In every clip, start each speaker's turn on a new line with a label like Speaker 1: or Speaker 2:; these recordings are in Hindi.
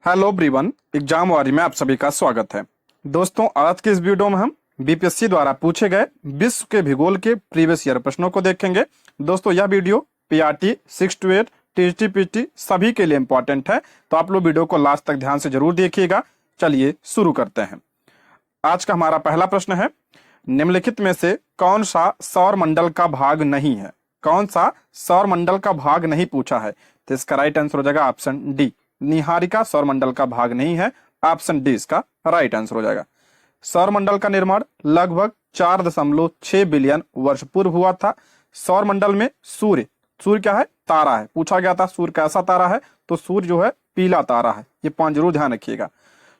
Speaker 1: हेलो एवरीवन, एग्जाम वारी में आप सभी का स्वागत है। दोस्तों, आज के इस वीडियो में हम बीपीएससी द्वारा पूछे गए विश्व के भूगोल के प्रीवियस ईयर प्रश्नों को देखेंगे। दोस्तों, यह video PRT 6 to 8 TGT PT सभी के लिए इंपॉर्टेंट है, तो आप लोग वीडियो को लास्ट तक ध्यान से जरूर देखिएगा। चलिए शुरू करते हैं। आज का हमारा पहला प्रश्न है, निम्नलिखित में से कौन सा सौर मंडल का भाग नहीं है? कौन सा सौर मंडल का भाग नहीं पूछा है, तो इसका राइट आंसर हो जाएगा ऑप्शन डी, निहारिका सौरमंडल का भाग नहीं है। ऑप्शन डी इसका राइट आंसर हो जाएगा। सौरमंडल का निर्माण लगभग 4.6 बिलियन वर्ष पूर्व हुआ था। सौरमंडल में सूर्य सूर्य क्या है? तारा है। पूछा गया था सूर्य कैसा तारा है, तो सूर्य जो है पीला तारा है। ये पॉइंट जरूर ध्यान रखिएगा।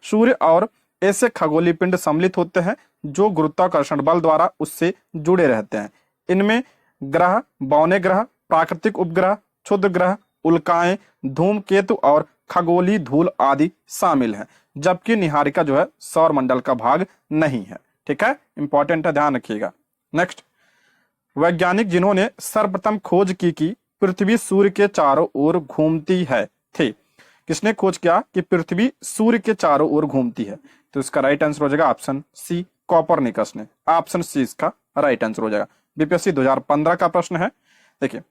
Speaker 1: सूर्य और ऐसे खगोलीय पिंड सम्मिलित होते हैं जो गुरुत्वाकर्षण बल द्वारा उससे जुड़े रहते हैं। इनमें ग्रह, बौने ग्रह, प्राकृतिक उपग्रह, क्षुद्र ग्रह, उल्काएं, धूमकेतु और खगोलीय धूल आदि शामिल हैं, जबकि निहारिका जो है सौर मंडल का भाग नहीं है। ठीक है, इंपॉर्टेंट है, ध्यान रखिएगा। नेक्स्ट, वैज्ञानिक जिन्होंने सर्वप्रथम खोज की कि पृथ्वी सूर्य के चारों ओर घूमती है थे। किसने खोज किया कि पृथ्वी सूर्य के चारों ओर घूमती है? तो इसका राइट आंसर हो जाएगा ऑप्शन सी, कॉपरनिकस ने। ऑप्शन सी इसका राइट आंसर हो जाएगा। बीपीएससी 2015 का प्रश्न है। देखिए,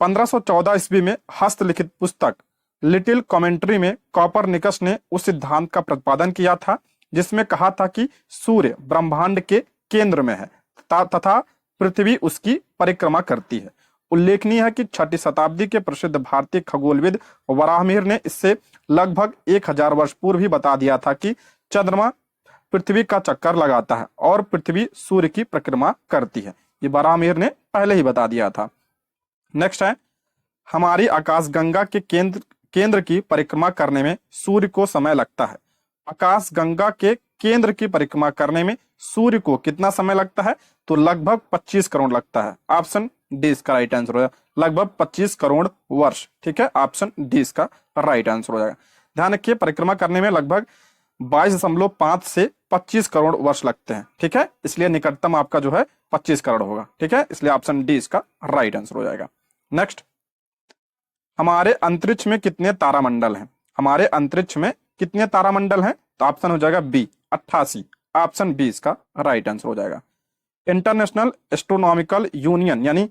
Speaker 1: 1514 ईस्वी में हस्तलिखित पुस्तक लिटिल कमेंट्री में कॉपरनिकस ने उस सिद्धांत का प्रतिपादन किया था जिसमें कहा था कि सूर्य ब्रह्मांड के केंद्र में है तथा पृथ्वी उसकी परिक्रमा करती है। उल्लेखनीय है कि 6ठी शताब्दी के प्रसिद्ध भारतीय खगोलविद वराहमिहिर ने इससे लगभग 1000 वर्ष पूर्व ही बता दिया था कि चंद्रमा पृथ्वी का चक्कर लगाता है और पृथ्वी सूर्य की परिक्रमा करती है। ये वराहमिहिर ने पहले ही बता दिया था। नेक्स्ट है, हमारी आकाशगंगा के केंद्र की परिक्रमा करने में सूर्य को समय लगता है। आकाशगंगा के केंद्र की परिक्रमा करने में सूर्य को कितना समय लगता है? तो लगभग 25 करोड़ लगता है। ऑप्शन डी इसका राइट आंसर हो जाएगा, लगभग 25 करोड़ वर्ष। ठीक है, ऑप्शन डी इसका राइट आंसर हो जाएगा। ध्यान रखिए, परिक्रमा करने में लगभग 22.5 से 25 करोड़ वर्ष लगते हैं। ठीक है, इसलिए निकटतम आपका जो है 25 करोड़ होगा। ठीक है, इसलिए ऑप्शन डी इसका राइट आंसर हो जाएगा। नेक्स्ट, हमारे अंतरिक्ष में कितने तारामंडल हैं? हमारे अंतरिक्ष में कितने तारामंडल हैं? तो ऑप्शन हो जाएगा बी, 88। ऑप्शन बी इसका राइट आंसर हो जाएगा। इंटरनेशनल एस्ट्रोनॉमिकल यूनियन यानी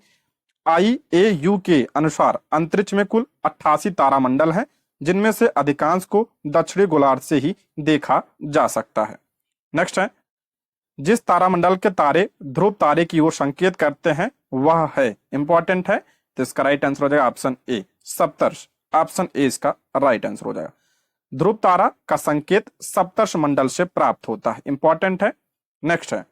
Speaker 1: IAU के अनुसार अंतरिक्ष में कुल 88 तारामंडल हैं, जिनमें से अधिकांश को दक्षिणी गोलार्ध से ही देखा जा सकता है। नेक्स्ट है, जिस तारामंडल के तारे ध्रुव तारे की ओर संकेत करते हैं वह है, इंपॉर्टेंट है, तो इसका राइट आंसर हो जाएगा option A, Saptarishi. Option A इसका राइट आंसर हो जाएगा। ध्रुव तारा का संकेत सप्तर्षि मंडल से प्राप्त होता है, इंपॉर्टेंट है। नेक्स्ट है,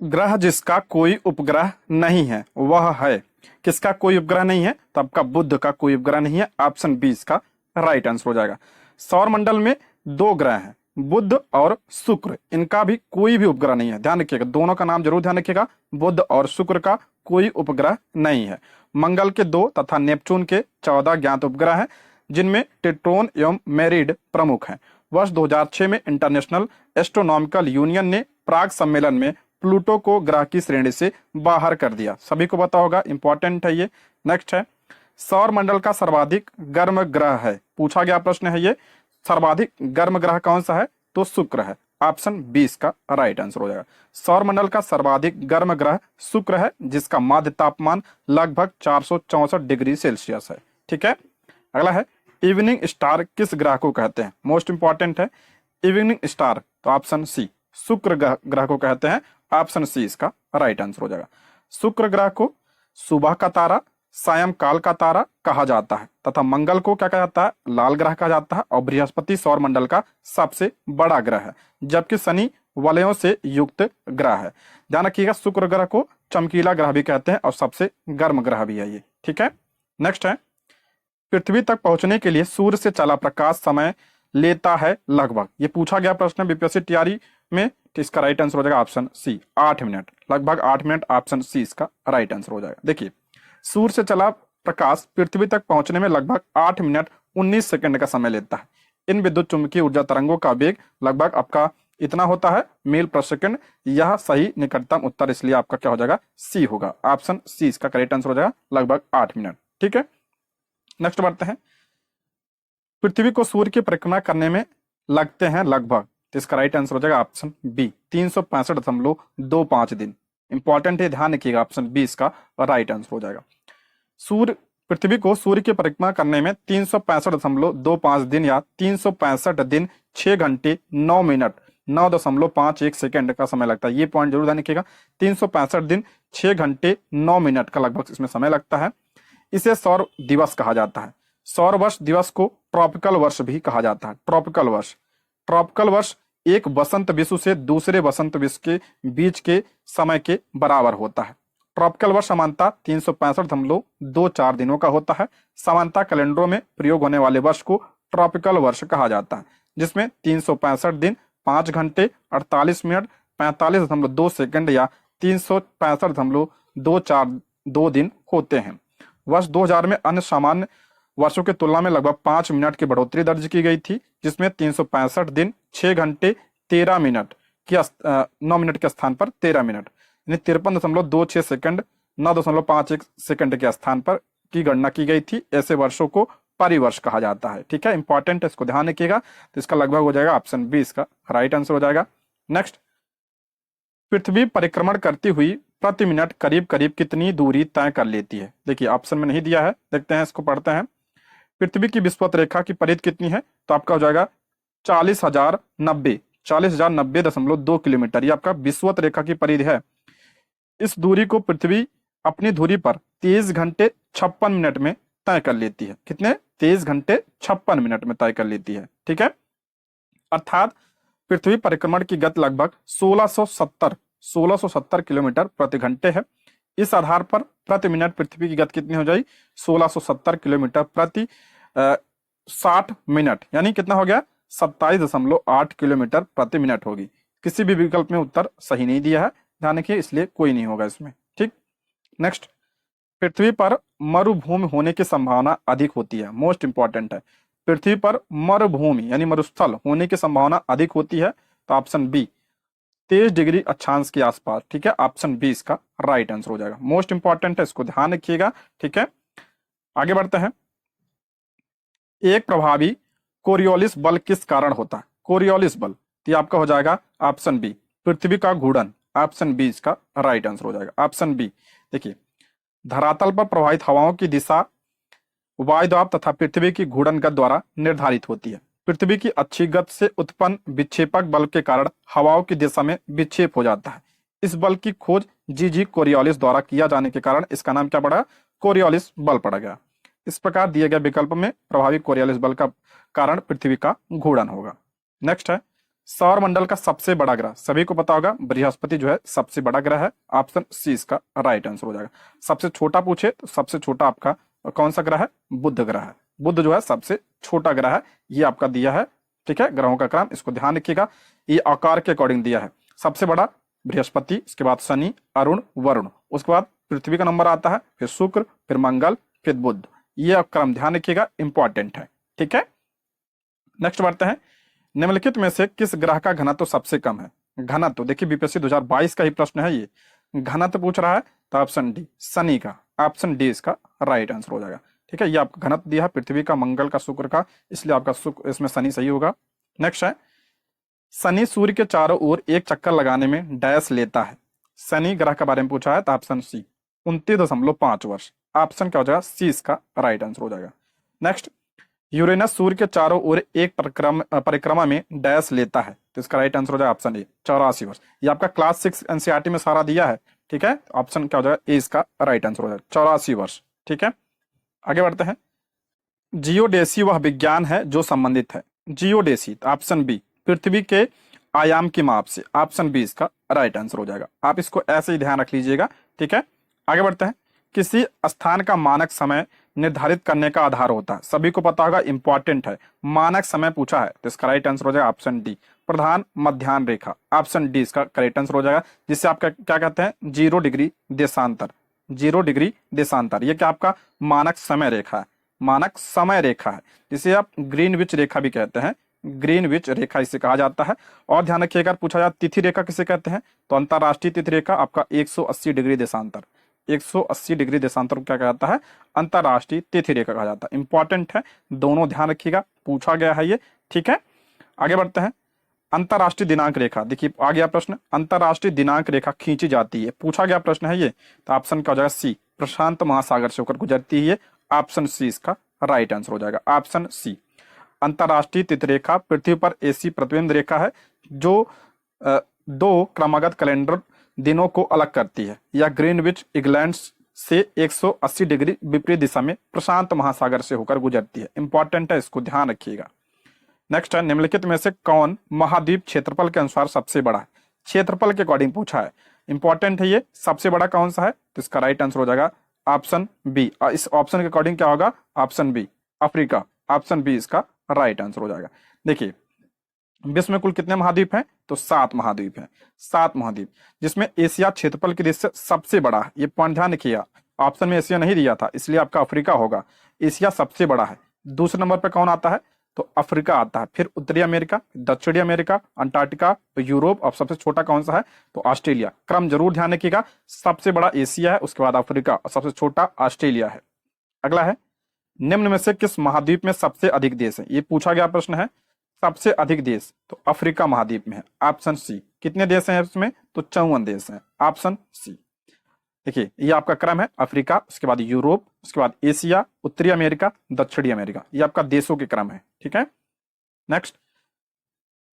Speaker 1: ग्रह जिसका कोई उपग्रह नहीं है वह है। किसका कोई उपग्रह नहीं है? तो आपका बुध का कोई उपग्रह नहीं है। ऑप्शन बी इसका राइट आंसर हो जाएगा। सौर मंडल में 2 ग्रह हैं, बुध और शुक्र, इनका भी कोई भी उपग्रह नहीं है। ध्यान रखिएगा, दोनों का नाम जरूर ध्यान रखिएगा, बुध और शुक्र का कोई उपग्रह नहीं है। मंगल के 2 तथा नेपच्यून के 14 ज्ञात उपग्रह हैं, जिनमें टिट्रोन एवं मेरिड प्रमुख हैं। वर्ष 2006 में इंटरनेशनल एस्ट्रोनॉमिकल यूनियन ने प्राग सम्मेलन में प्लूटो को ग्रह की श्रेणी से बाहर कर दिया। सभी को पता होगा, इंपॉर्टेंट है ये। नेक्स्ट है, सौर मंडल का सर्वाधिक गर्म ग्रह है। पूछा गया प्रश्न है ये, सर्वाधिक गर्म ग्रह कौन सा है? तो शुक्र है। ऑप्शन बी इसका राइट आंसर हो जाएगा। सौर मंडल का सर्वाधिक गर्म ग्रह शुक्र है, जिसका माध्य तापमान लगभग 464 डिग्री सेल्सियस है। ठीक है, अगला है, इवनिंग स्टार किस ग्रह को कहते हैं? मोस्ट इंपॉर्टेंट है, इवनिंग स्टार, तो ऑप्शन सी, शुक्र ग्रह को कहते हैं। ऑप्शन सी इसका राइट आंसर हो जाएगा। शुक्र ग्रह को सुबह का तारा, सायंकाल का तारा कहा जाता है तथा मंगल को क्या कहा जाता है? लाल ग्रह कहा जाता है। और बृहस्पति सौर मंडल का सबसे बड़ा ग्रह है, जबकि शनि वलयों से युक्त ग्रह है। ध्यान रखिएगा, शुक्र ग्रह को चमकीला ग्रह भी कहते हैं और सबसे गर्म ग्रह भी है ये। ठीक है, नेक्स्ट है, पृथ्वी तक पहुंचने के लिए सूर्य से चला प्रकाश समय लेता है लगभग। ये पूछा गया प्रश्न बीपीएससी तैयारी में, तो इसका राइट आंसर हो जाएगा ऑप्शन सी, 8 मिनट, लगभग 8 मिनट। ऑप्शन सी इसका राइट आंसर हो जाएगा। देखिए, सूर्य से चला प्रकाश पृथ्वी तक पहुंचने में लगभग 8 मिनट 19 सेकंड का समय लेता है। इन विद्युत चुंबकीय ऊर्जा तरंगों का वेग लगभग आपका इतना होता है मील प्रति सेकंड। यह सही निकटतम उत्तर, इसलिए आपका क्या हो जाएगा? सी होगा। ऑप्शन सी इसका करेक्ट आंसर हो जाएगा, लगभग 8 मिनट। ठीक है, नेक्स्ट बढ़ते हैं। पृथ्वी को सूर्य की परिक्रमा करने में लगते हैं लगभग, तो इसका राइट आंसर हो जाएगा ऑप्शन बी 365.25 दिन। इंपॉर्टेंट है, ध्यान रखिएगा, ऑप्शन बी इसका राइट आंसर हो जाएगा। सूर्य पृथ्वी को सूर्य की परिक्रमा करने में 365.25 दिन या 365 दिन 6 घंटे 9 मिनट 9.51 सेकेंड का समय लगता है। ये पॉइंट जरूर ध्यान रखिएगा, 365 दिन 6 घंटे 9 मिनट का लगभग इसमें समय लगता है। इसे सौर दिवस कहा जाता है। सौर वर्ष दिवस को ट्रॉपिकल वर्ष भी कहा जाता है। ट्रॉपिकल वर्ष, ट्रॉपिकल वर्ष एक वसंत विषु से दूसरे वसंत विषु के बीच के समय के बराबर होता है। ट्रॉपिकल वर्ष सामान्यतः 365.24 दिनों का होता है। सामान्यतः कैलेंडरों में प्रयोग होने वाले वर्ष को ट्रॉपिकल वर्ष कहा जाता है, जिसमें 365 दिन 5 घंटे 48 मिनट 45.2 सेकंड या 365.242 दिन होते हैं। वर्ष 2000 में अन्य सामान्य वर्षों की तुलना में लगभग 5 मिनट की बढ़ोतरी दर्ज की गई थी, जिसमें 365 दिन 6 घंटे 13 मिनट की 9 मिनट के स्थान पर 13 मिनट यानी 53.26 सेकंड 9.51 सेकंड के स्थान पर की गणना की गई थी। ऐसे वर्षों को परिवर्ष कहा जाता है। ठीक है, इंपॉर्टेंट है, इसको ध्यान रखिएगा। तो इसका लगभग हो जाएगा ऑप्शन बी इसका राइट आंसर हो जाएगा। नेक्स्ट, पृथ्वी परिक्रमण करती हुई प्रति मिनट करीब करीब कितनी दूरी तय कर लेती है? देखिए ऑप्शन में नहीं दिया है, देखते हैं, इसको पढ़ते हैं। पृथ्वी की विषुवत रेखा की परिधि कितनी है? तो आपका हो जाएगा 40,090.2 किलोमीटर। ये आपका विषुवत रेखा की परिधि है। इस दूरी को पृथ्वी अपनी धुरी पर 23 घंटे 56 मिनट में तय कर लेती है। कितने? 23 घंटे 56 मिनट में तय कर लेती है। ठीक है, अर्थात पृथ्वी परिक्रमण की गति लगभग 1670 किलोमीटर प्रति घंटे है। इस आधार पर प्रति मिनट पृथ्वी की गति कितनी हो जाएगी? 1670 किलोमीटर प्रति 60 मिनट, यानी कितना हो गया? 27.8 किलोमीटर प्रति मिनट होगी। किसी भी विकल्प में उत्तर सही नहीं दिया है, ध्यान रखिए, इसलिए कोई नहीं होगा इसमें। ठीक, नेक्स्ट, पृथ्वी पर मरुभूमि होने की संभावना अधिक होती है। मोस्ट इंपॉर्टेंट है, पृथ्वी पर मरुभूमि यानी मरुस्थल होने की संभावना अधिक होती है। तो ऑप्शन बी 23 डिग्री अक्षांश के आसपास। ठीक है, ऑप्शन बी इसका राइट आंसर हो जाएगा। मोस्ट इंपॉर्टेंट है, इसको ध्यान रखिएगा। ठीक है, आगे बढ़ते हैं। एक प्रभावी कोरियोलिस बल किस कारण होता है? कोरियोलिस बल, तो आपका हो जाएगा ऑप्शन बी पृथ्वी का घूर्णन। ऑप्शन बी इसका राइट आंसर हो जाएगा, ऑप्शन बी। देखिए, धरातल पर प्रवाहित हवाओं की दिशा वायुदाब तथा पृथ्वी की घूर्णन गति द्वारा निर्धारित होती है। पृथ्वी की अच्छी गति से उत्पन्न विक्षेपक बल के कारण हवाओं की दिशा में विक्षेप हो जाता है। इस बल की खोज जी कोरियोलिस द्वारा किया जाने के कारण इसका नाम क्या पड़ा? कोरियोलिस बल पड़ गया। इस प्रकार दिए गए विकल्प में प्रभावी कोरियोलिस बल का कारण पृथ्वी का घूर्णन होगा। नेक्स्ट है, सौर मंडल का सबसे बड़ा ग्रह, सभी को पता होगा बृहस्पति जो है सबसे बड़ा ग्रह है। ऑप्शन सी इसका राइट आंसर हो जाएगा। सबसे छोटा पूछे तो सबसे छोटा आपका कौन सा ग्रह है? बुध ग्रह है। बुध जो है सबसे छोटा ग्रह है, ये आपका दिया है। ठीक है, ग्रहों का क्रम इसको ध्यान रखिएगा, ये आकार के अकॉर्डिंग दिया है। सबसे बड़ा बृहस्पति, इसके बाद शनि, अरुण, वरुण, उसके बाद पृथ्वी का नंबर आता है, फिर शुक्र, फिर मंगल, फिर बुध। ये क्रम ध्यान रखिएगा, इंपॉर्टेंट है। ठीक है, नेक्स्ट बढ़ते हैं। निम्नलिखित में से किस ग्रह का घनत्व सबसे कम है? घनत्व, देखिए बीपीएससी 2022 का ही प्रश्न है ये, घनत्व पूछ रहा है, तो ऑप्शन डी शनि का, ऑप्शन डी इसका राइट आंसर हो जाएगा। ठीक है, ये आपका घनत्व दिया है पृथ्वी का, मंगल का, शुक्र का, इसलिए आपका शुक्र इसमें शनि सही होगा। नेक्स्ट है, शनि सूर्य के चारों ओर एक चक्कर लगाने में डैश लेता है। शनि ग्रह के बारे में पूछा है, तो ऑप्शन सी 29.5 वर्ष। ऑप्शन क्या हो जाएगा? सी इसका राइट आंसर हो जाएगा। नेक्स्ट, यूरेनस सूर्य के चारों ओर एक परिक्रमा में डैश लेता है, तो इसका राइट आंसर हो जाएगा ऑप्शन ए 84 वर्ष। ये आपका क्लास 6 एनसीईआरटी में सारा दिया है। ठीक है, ऑप्शन क्या हो जाएगा? ए इसका राइट आंसर हो जाएगा 84 वर्ष। ठीक है, आगे बढ़ते हैं। जियोडेसी वह विज्ञान है जो संबंधित है। जियोडेसी, तो ऑप्शन बी पृथ्वी के आयाम की माप से। ऑप्शन बी इसका राइट आंसर हो जाएगा। आप इसको ऐसे ही ध्यान रख लीजिएगा। ठीक है, आगे बढ़ते हैं। किसी स्थान का मानक समय निर्धारित करने का आधार होता है, सभी को पता होगा, इंपॉर्टेंट है। मानक समय पूछा है, तो इसका राइट आंसर हो जाएगा ऑप्शन डी प्रधान मध्याह्न रेखा। ऑप्शन डी इसका करेक्ट आंसर हो जाएगा, जिससे आपका क्या कहते हैं? 0 डिग्री देशांतर। 0 डिग्री देशांतर, ये क्या आपका मानक समय रेखा है, मानक समय रेखा है, जिसे आप ग्रीनविच रेखा भी कहते हैं। ग्रीनविच रेखा इसे कहा जाता है। और ध्यान रखिएगा, अगर पूछा जाए तिथि रेखा किसे कहते हैं, तो अंतरराष्ट्रीय तिथि रेखा आपका 180 डिग्री देशांतर। 180 डिग्री देशांतर को क्या कहता है? अंतरराष्ट्रीय तिथि रेखा कहा जाता है। इंपॉर्टेंट है, दोनों ध्यान रखिएगा। पूछा गया है ये, ठीक है। आगे बढ़ते हैं। अंतरराष्ट्रीय दिनांक रेखा, देखिए आ गया प्रश्न, अंतरराष्ट्रीय दिनांक रेखा खींची जाती है, पूछा गया प्रश्न है ये, तो ऑप्शन क्या हो जाएगा सी, प्रशांत महासागर से होकर गुजरती है ये, ऑप्शन सी इसका राइट आंसर हो जाएगा, ऑप्शन सी। अंतरराष्ट्रीय तिथिरेखा पृथ्वी पर ऐसी प्रतिबिंब रेखा है जो दो क्रमागत कैलेंडर दिनों को अलग करती है, या ग्रीनविच इंग्लैंड से 180 डिग्री विपरीत दिशा में प्रशांत महासागर से होकर गुजरती है। इंपॉर्टेंट है, इसको ध्यान रखिएगा। नेक्स्ट है, निम्नलिखित में से कौन महाद्वीप क्षेत्रफल के अनुसार सबसे बड़ा है, क्षेत्रफल के अकॉर्डिंग पूछा है, इंपॉर्टेंट है ये। सबसे बड़ा कौन सा है, तो इसका राइट आंसर हो जाएगा ऑप्शन बी। इस ऑप्शन के अकॉर्डिंग क्या होगा, option B Africa, option B इसका राइट आंसर हो जाएगा। देखिए विश्व में कुल कितने महाद्वीप हैं, तो 7 महाद्वीप हैं, 7 महाद्वीप, जिसमें एशिया क्षेत्रफल की दृष्टि से सबसे बड़ा है। ये पॉइंट ध्यान रखिएगा, ऑप्शन में एशिया नहीं दिया था इसलिए आपका अफ्रीका होगा, एशिया सबसे बड़ा है। दूसरे नंबर पर कौन आता है, तो अफ्रीका आता है, फिर उत्तरी अमेरिका, दक्षिणी अमेरिका, अंटार्कटिका, यूरोप, और सबसे छोटा कौन सा है, तो ऑस्ट्रेलिया। क्रम जरूर ध्यान रखिएगा, सबसे बड़ा एशिया है, उसके बाद अफ्रीका और सबसे छोटा ऑस्ट्रेलिया है। अगला है, निम्न में से किस महाद्वीप में सबसे अधिक देश है, ये पूछा गया प्रश्न है। सबसे अधिक देश तो अफ्रीका महाद्वीप में है, ऑप्शन सी। कितने देश हैं इसमें, तो 54 देश हैं, ऑप्शन सी। देखिए ये आपका क्रम है, अफ्रीका, उसके बाद यूरोप, उसके बाद एशिया, उत्तरी अमेरिका, दक्षिणी अमेरिका, ये आपका देशों के क्रम है, ठीक है। नेक्स्ट,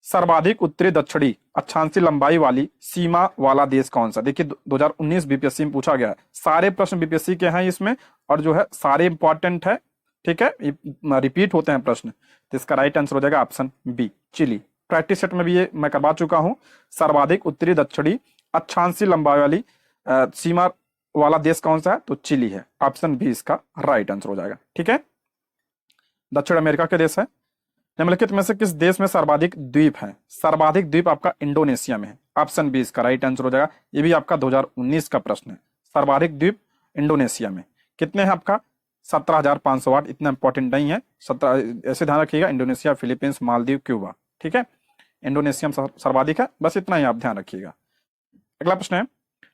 Speaker 1: सर्वाधिक उत्तरी दक्षिणी अक्षांशीय लंबाई वाली सीमा वाला देश कौन सा। देखिए 2019 बीपीएससी में पूछा गया है, सारे प्रश्न बीपीएससी के हैं इसमें, और जो है सारे इंपॉर्टेंट है, ठीक है, रिपीट होते हैं प्रश्न, तो इसका राइट आंसर हो जाएगा option B, Chile. Practice set में भी ये मैं करवा चुका हूं, सर्वाधिक उत्तरी दक्षिणी अक्षांशीय लंबाई वाली सीमा वाला देश कौन सा है, तो चिली है, ऑप्शन बी इसका राइट आंसर हो जाएगा, ठीक है। दक्षिण अमेरिका के देश है। निम्नलिखित में से किस देश में सर्वाधिक द्वीप है, सर्वाधिक द्वीप आपका इंडोनेशिया में है, ऑप्शन बी इसका राइट आंसर हो जाएगा। ये भी आपका 2019 का प्रश्न है, सर्वाधिक द्वीप इंडोनेशिया में। कितने हैं आपका, 17,508, इतना इंपॉर्टेंट नहीं है, 17 ऐसे ध्यान रखिएगा, इंडोनेशिया, फिलीपींस, मालदीव, क्यूबा, ठीक है। इंडोनेशिया में सर्वाधिक है, बस इतना ही आप ध्यान रखिएगा। अगला प्रश्न है,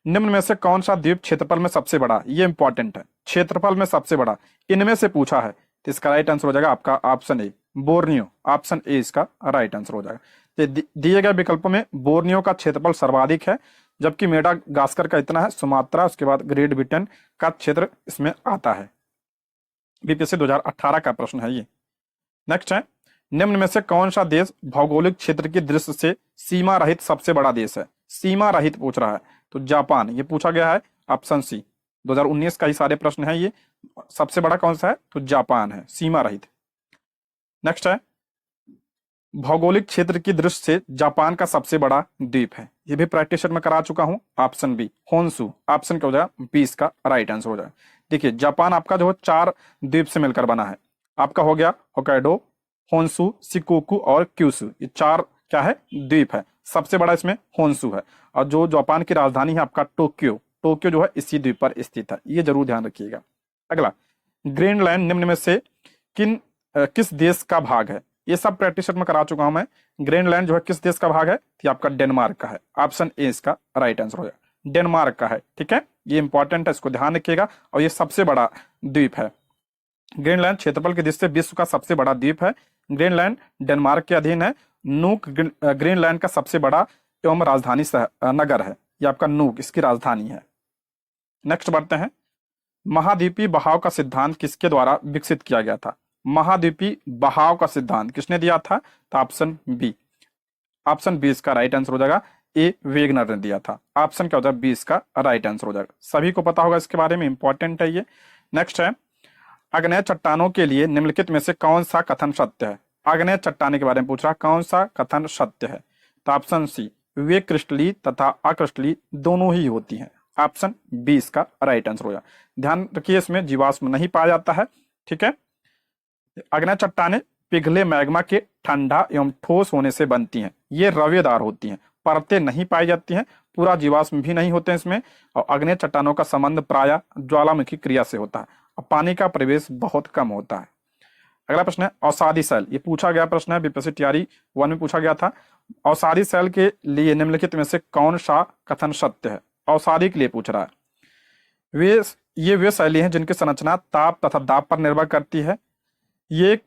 Speaker 1: निम्न में से कौन सा द्वीप क्षेत्रफल में सबसे बड़ा, ये इंपॉर्टेंट है, क्षेत्रफल में सबसे बड़ा इनमें से पूछा है, तो इसका राइट आंसर हो जाएगा आपका option A, Borneo, option A इसका राइट आंसर हो जाएगा। दिए गए विकल्पों में बोर्नियो का क्षेत्रफल सर्वाधिक है, जबकि मेडागास्कर का इतना है, सुमात्रा, उसके बाद ग्रेट ब्रिटेन का क्षेत्र इसमें आता है। बीपीएससी 2018 का प्रश्न है ये। नेक्स्ट है, निम्न में से कौन सा देश भौगोलिक क्षेत्र की दृष्टि से सीमा रहित सबसे बड़ा देश है, सीमा रहित पूछ रहा है, तो जापान, ये पूछा गया है, ऑप्शन सी। 2019 का ही सारे प्रश्न है ये, सबसे बड़ा कौन सा है, तो जापान है, सीमा रहित। नेक्स्ट है, भौगोलिक क्षेत्र की दृष्टि से जापान का सबसे बड़ा द्वीप है, ये भी प्रैक्टिस सेट में करा चुका हूं, ऑप्शन बी, होन्सू, ऑप्शन क्या हो जाएगा, बी इसका राइट आंसर हो जाएगा। देखिए जापान आपका जो है 4 द्वीप से मिलकर बना है, आपका हो गया होकाइडो, होन्सू, शिकोकू और क्यूशू, ये 4 क्या है, द्वीप है। सबसे बड़ा इसमें होन्सू है, और जो जापान की राजधानी है आपका टोक्यो, टोक्यो जो है इसी द्वीप पर स्थित है, ये जरूर ध्यान रखिएगा। अगला, ग्रीनलैंड निम्न में से किस देश का भाग है, ये सब प्रैक्टिस सेट में करा चुका हूं मैं। ग्रीनलैंड जो है किस देश का भाग है, तो आपका डेनमार्क का है, ऑप्शन ए इसका राइट आंसर हो जाएगा, डेनमार्क का है, ठीक है। ये इंपॉर्टेंट है, इसको ध्यान रखिएगा, और ये सबसे बड़ा द्वीप है। ग्रीनलैंड क्षेत्रफल की दृष्टि से विश्व का सबसे बड़ा द्वीप है। ग्रीनलैंड डेनमार्क के अधीन है। नूक ग्रीनलैंड का सबसे बड़ा एवं राजधानी नगर है, ये आपका नूक इसकी राजधानी है। नेक्स्ट बढ़ते हैं, महाद्वीपीय बहाव का सिद्धांत किसके द्वारा विकसित किया गया था, महाद्वीपीय बहाव का सिद्धांत किसने दिया था, तो ऑप्शन बी, ऑप्शन बी इसका राइट आंसर हो जाएगा, ए वेगनर ने दिया था, ऑप्शन क्या हो जाएगा, बी इसका राइट आंसर हो जाएगा। सभी को पता होगा इसके बारे में, इंपॉर्टेंट है ये। नेक्स्ट है, आग्नेय चट्टानों के लिए निम्नलिखित में से कौन सा कथन सत्य है, आग्नेय चट्टाने के बारे में पूछ रहा, कौन सा कथन सत्य है, तो ऑप्शन सी, वे क्रिस्टलीय तथा अक्रिस्टलीय दोनों ही होती हैं, ऑप्शन बी इसका राइट आंसर हो जाएगा। ध्यान रखिए इसमें जीवाश्म नहीं पाया जाता है, ठीक है। आग्नेय चट्टाने पिघले मैग्मा के ठंडा एवं ठोस होने से बनती हैं, ये रवेदार होती हैं, परतें नहीं पाई जाती हैं, पूरा जीवाश्म भी नहीं होते हैं इसमें, और आग्नेय चट्टानों का संबंध प्रायः ज्वालामुखी क्रिया से होता है, और पानी का प्रवेश बहुत कम होता है। अगला प्रश्न है, अवसादी सेल, ये पूछा गया प्रश्न है, बीपीएससी तैयारी 1 में पूछा गया था। अवसादी सेल के लिए निम्नलिखित में से कौन सा कथन सत्य है, अवसादी के लिए पूछ रहा है। वे शैली हैं जिनकी संरचना ताप तथा दाब पर निर्भर करती है, ये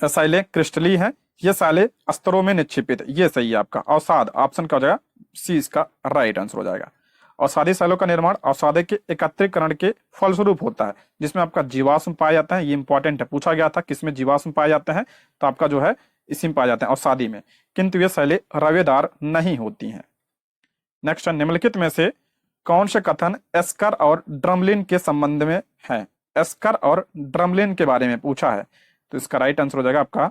Speaker 1: शैलें क्रिस्टली हैं, ये शैलें स्तरों में निक्षेपित है, ये सही है आपका। अवसाद ऑप्शन क्या हो जाएगा, सी इसका राइट आंसर हो जाएगा। अवसादी शैलों का निर्माण अवसादे के एकत्रीकरण के फलस्वरूप होता है, जिसमें आपका जीवाश्म पाए जाते हैं। ये इंपॉर्टेंट है, पूछा गया था किसमें जीवाश्म पाए जाते हैं, तो आपका जो है इसी में पाए जाते हैं, अवसादी में। किंतु ये शैलें रवेदार नहीं होती हैं। नेक्स्ट, निम्नलिखित में से कौन से कथन एस्कर और ड्रमलिन के संबंध में है। एस्कर और ड्रमलिन के बारे में पूछा है, तो इसका राइट आंसर हो जाएगा आपका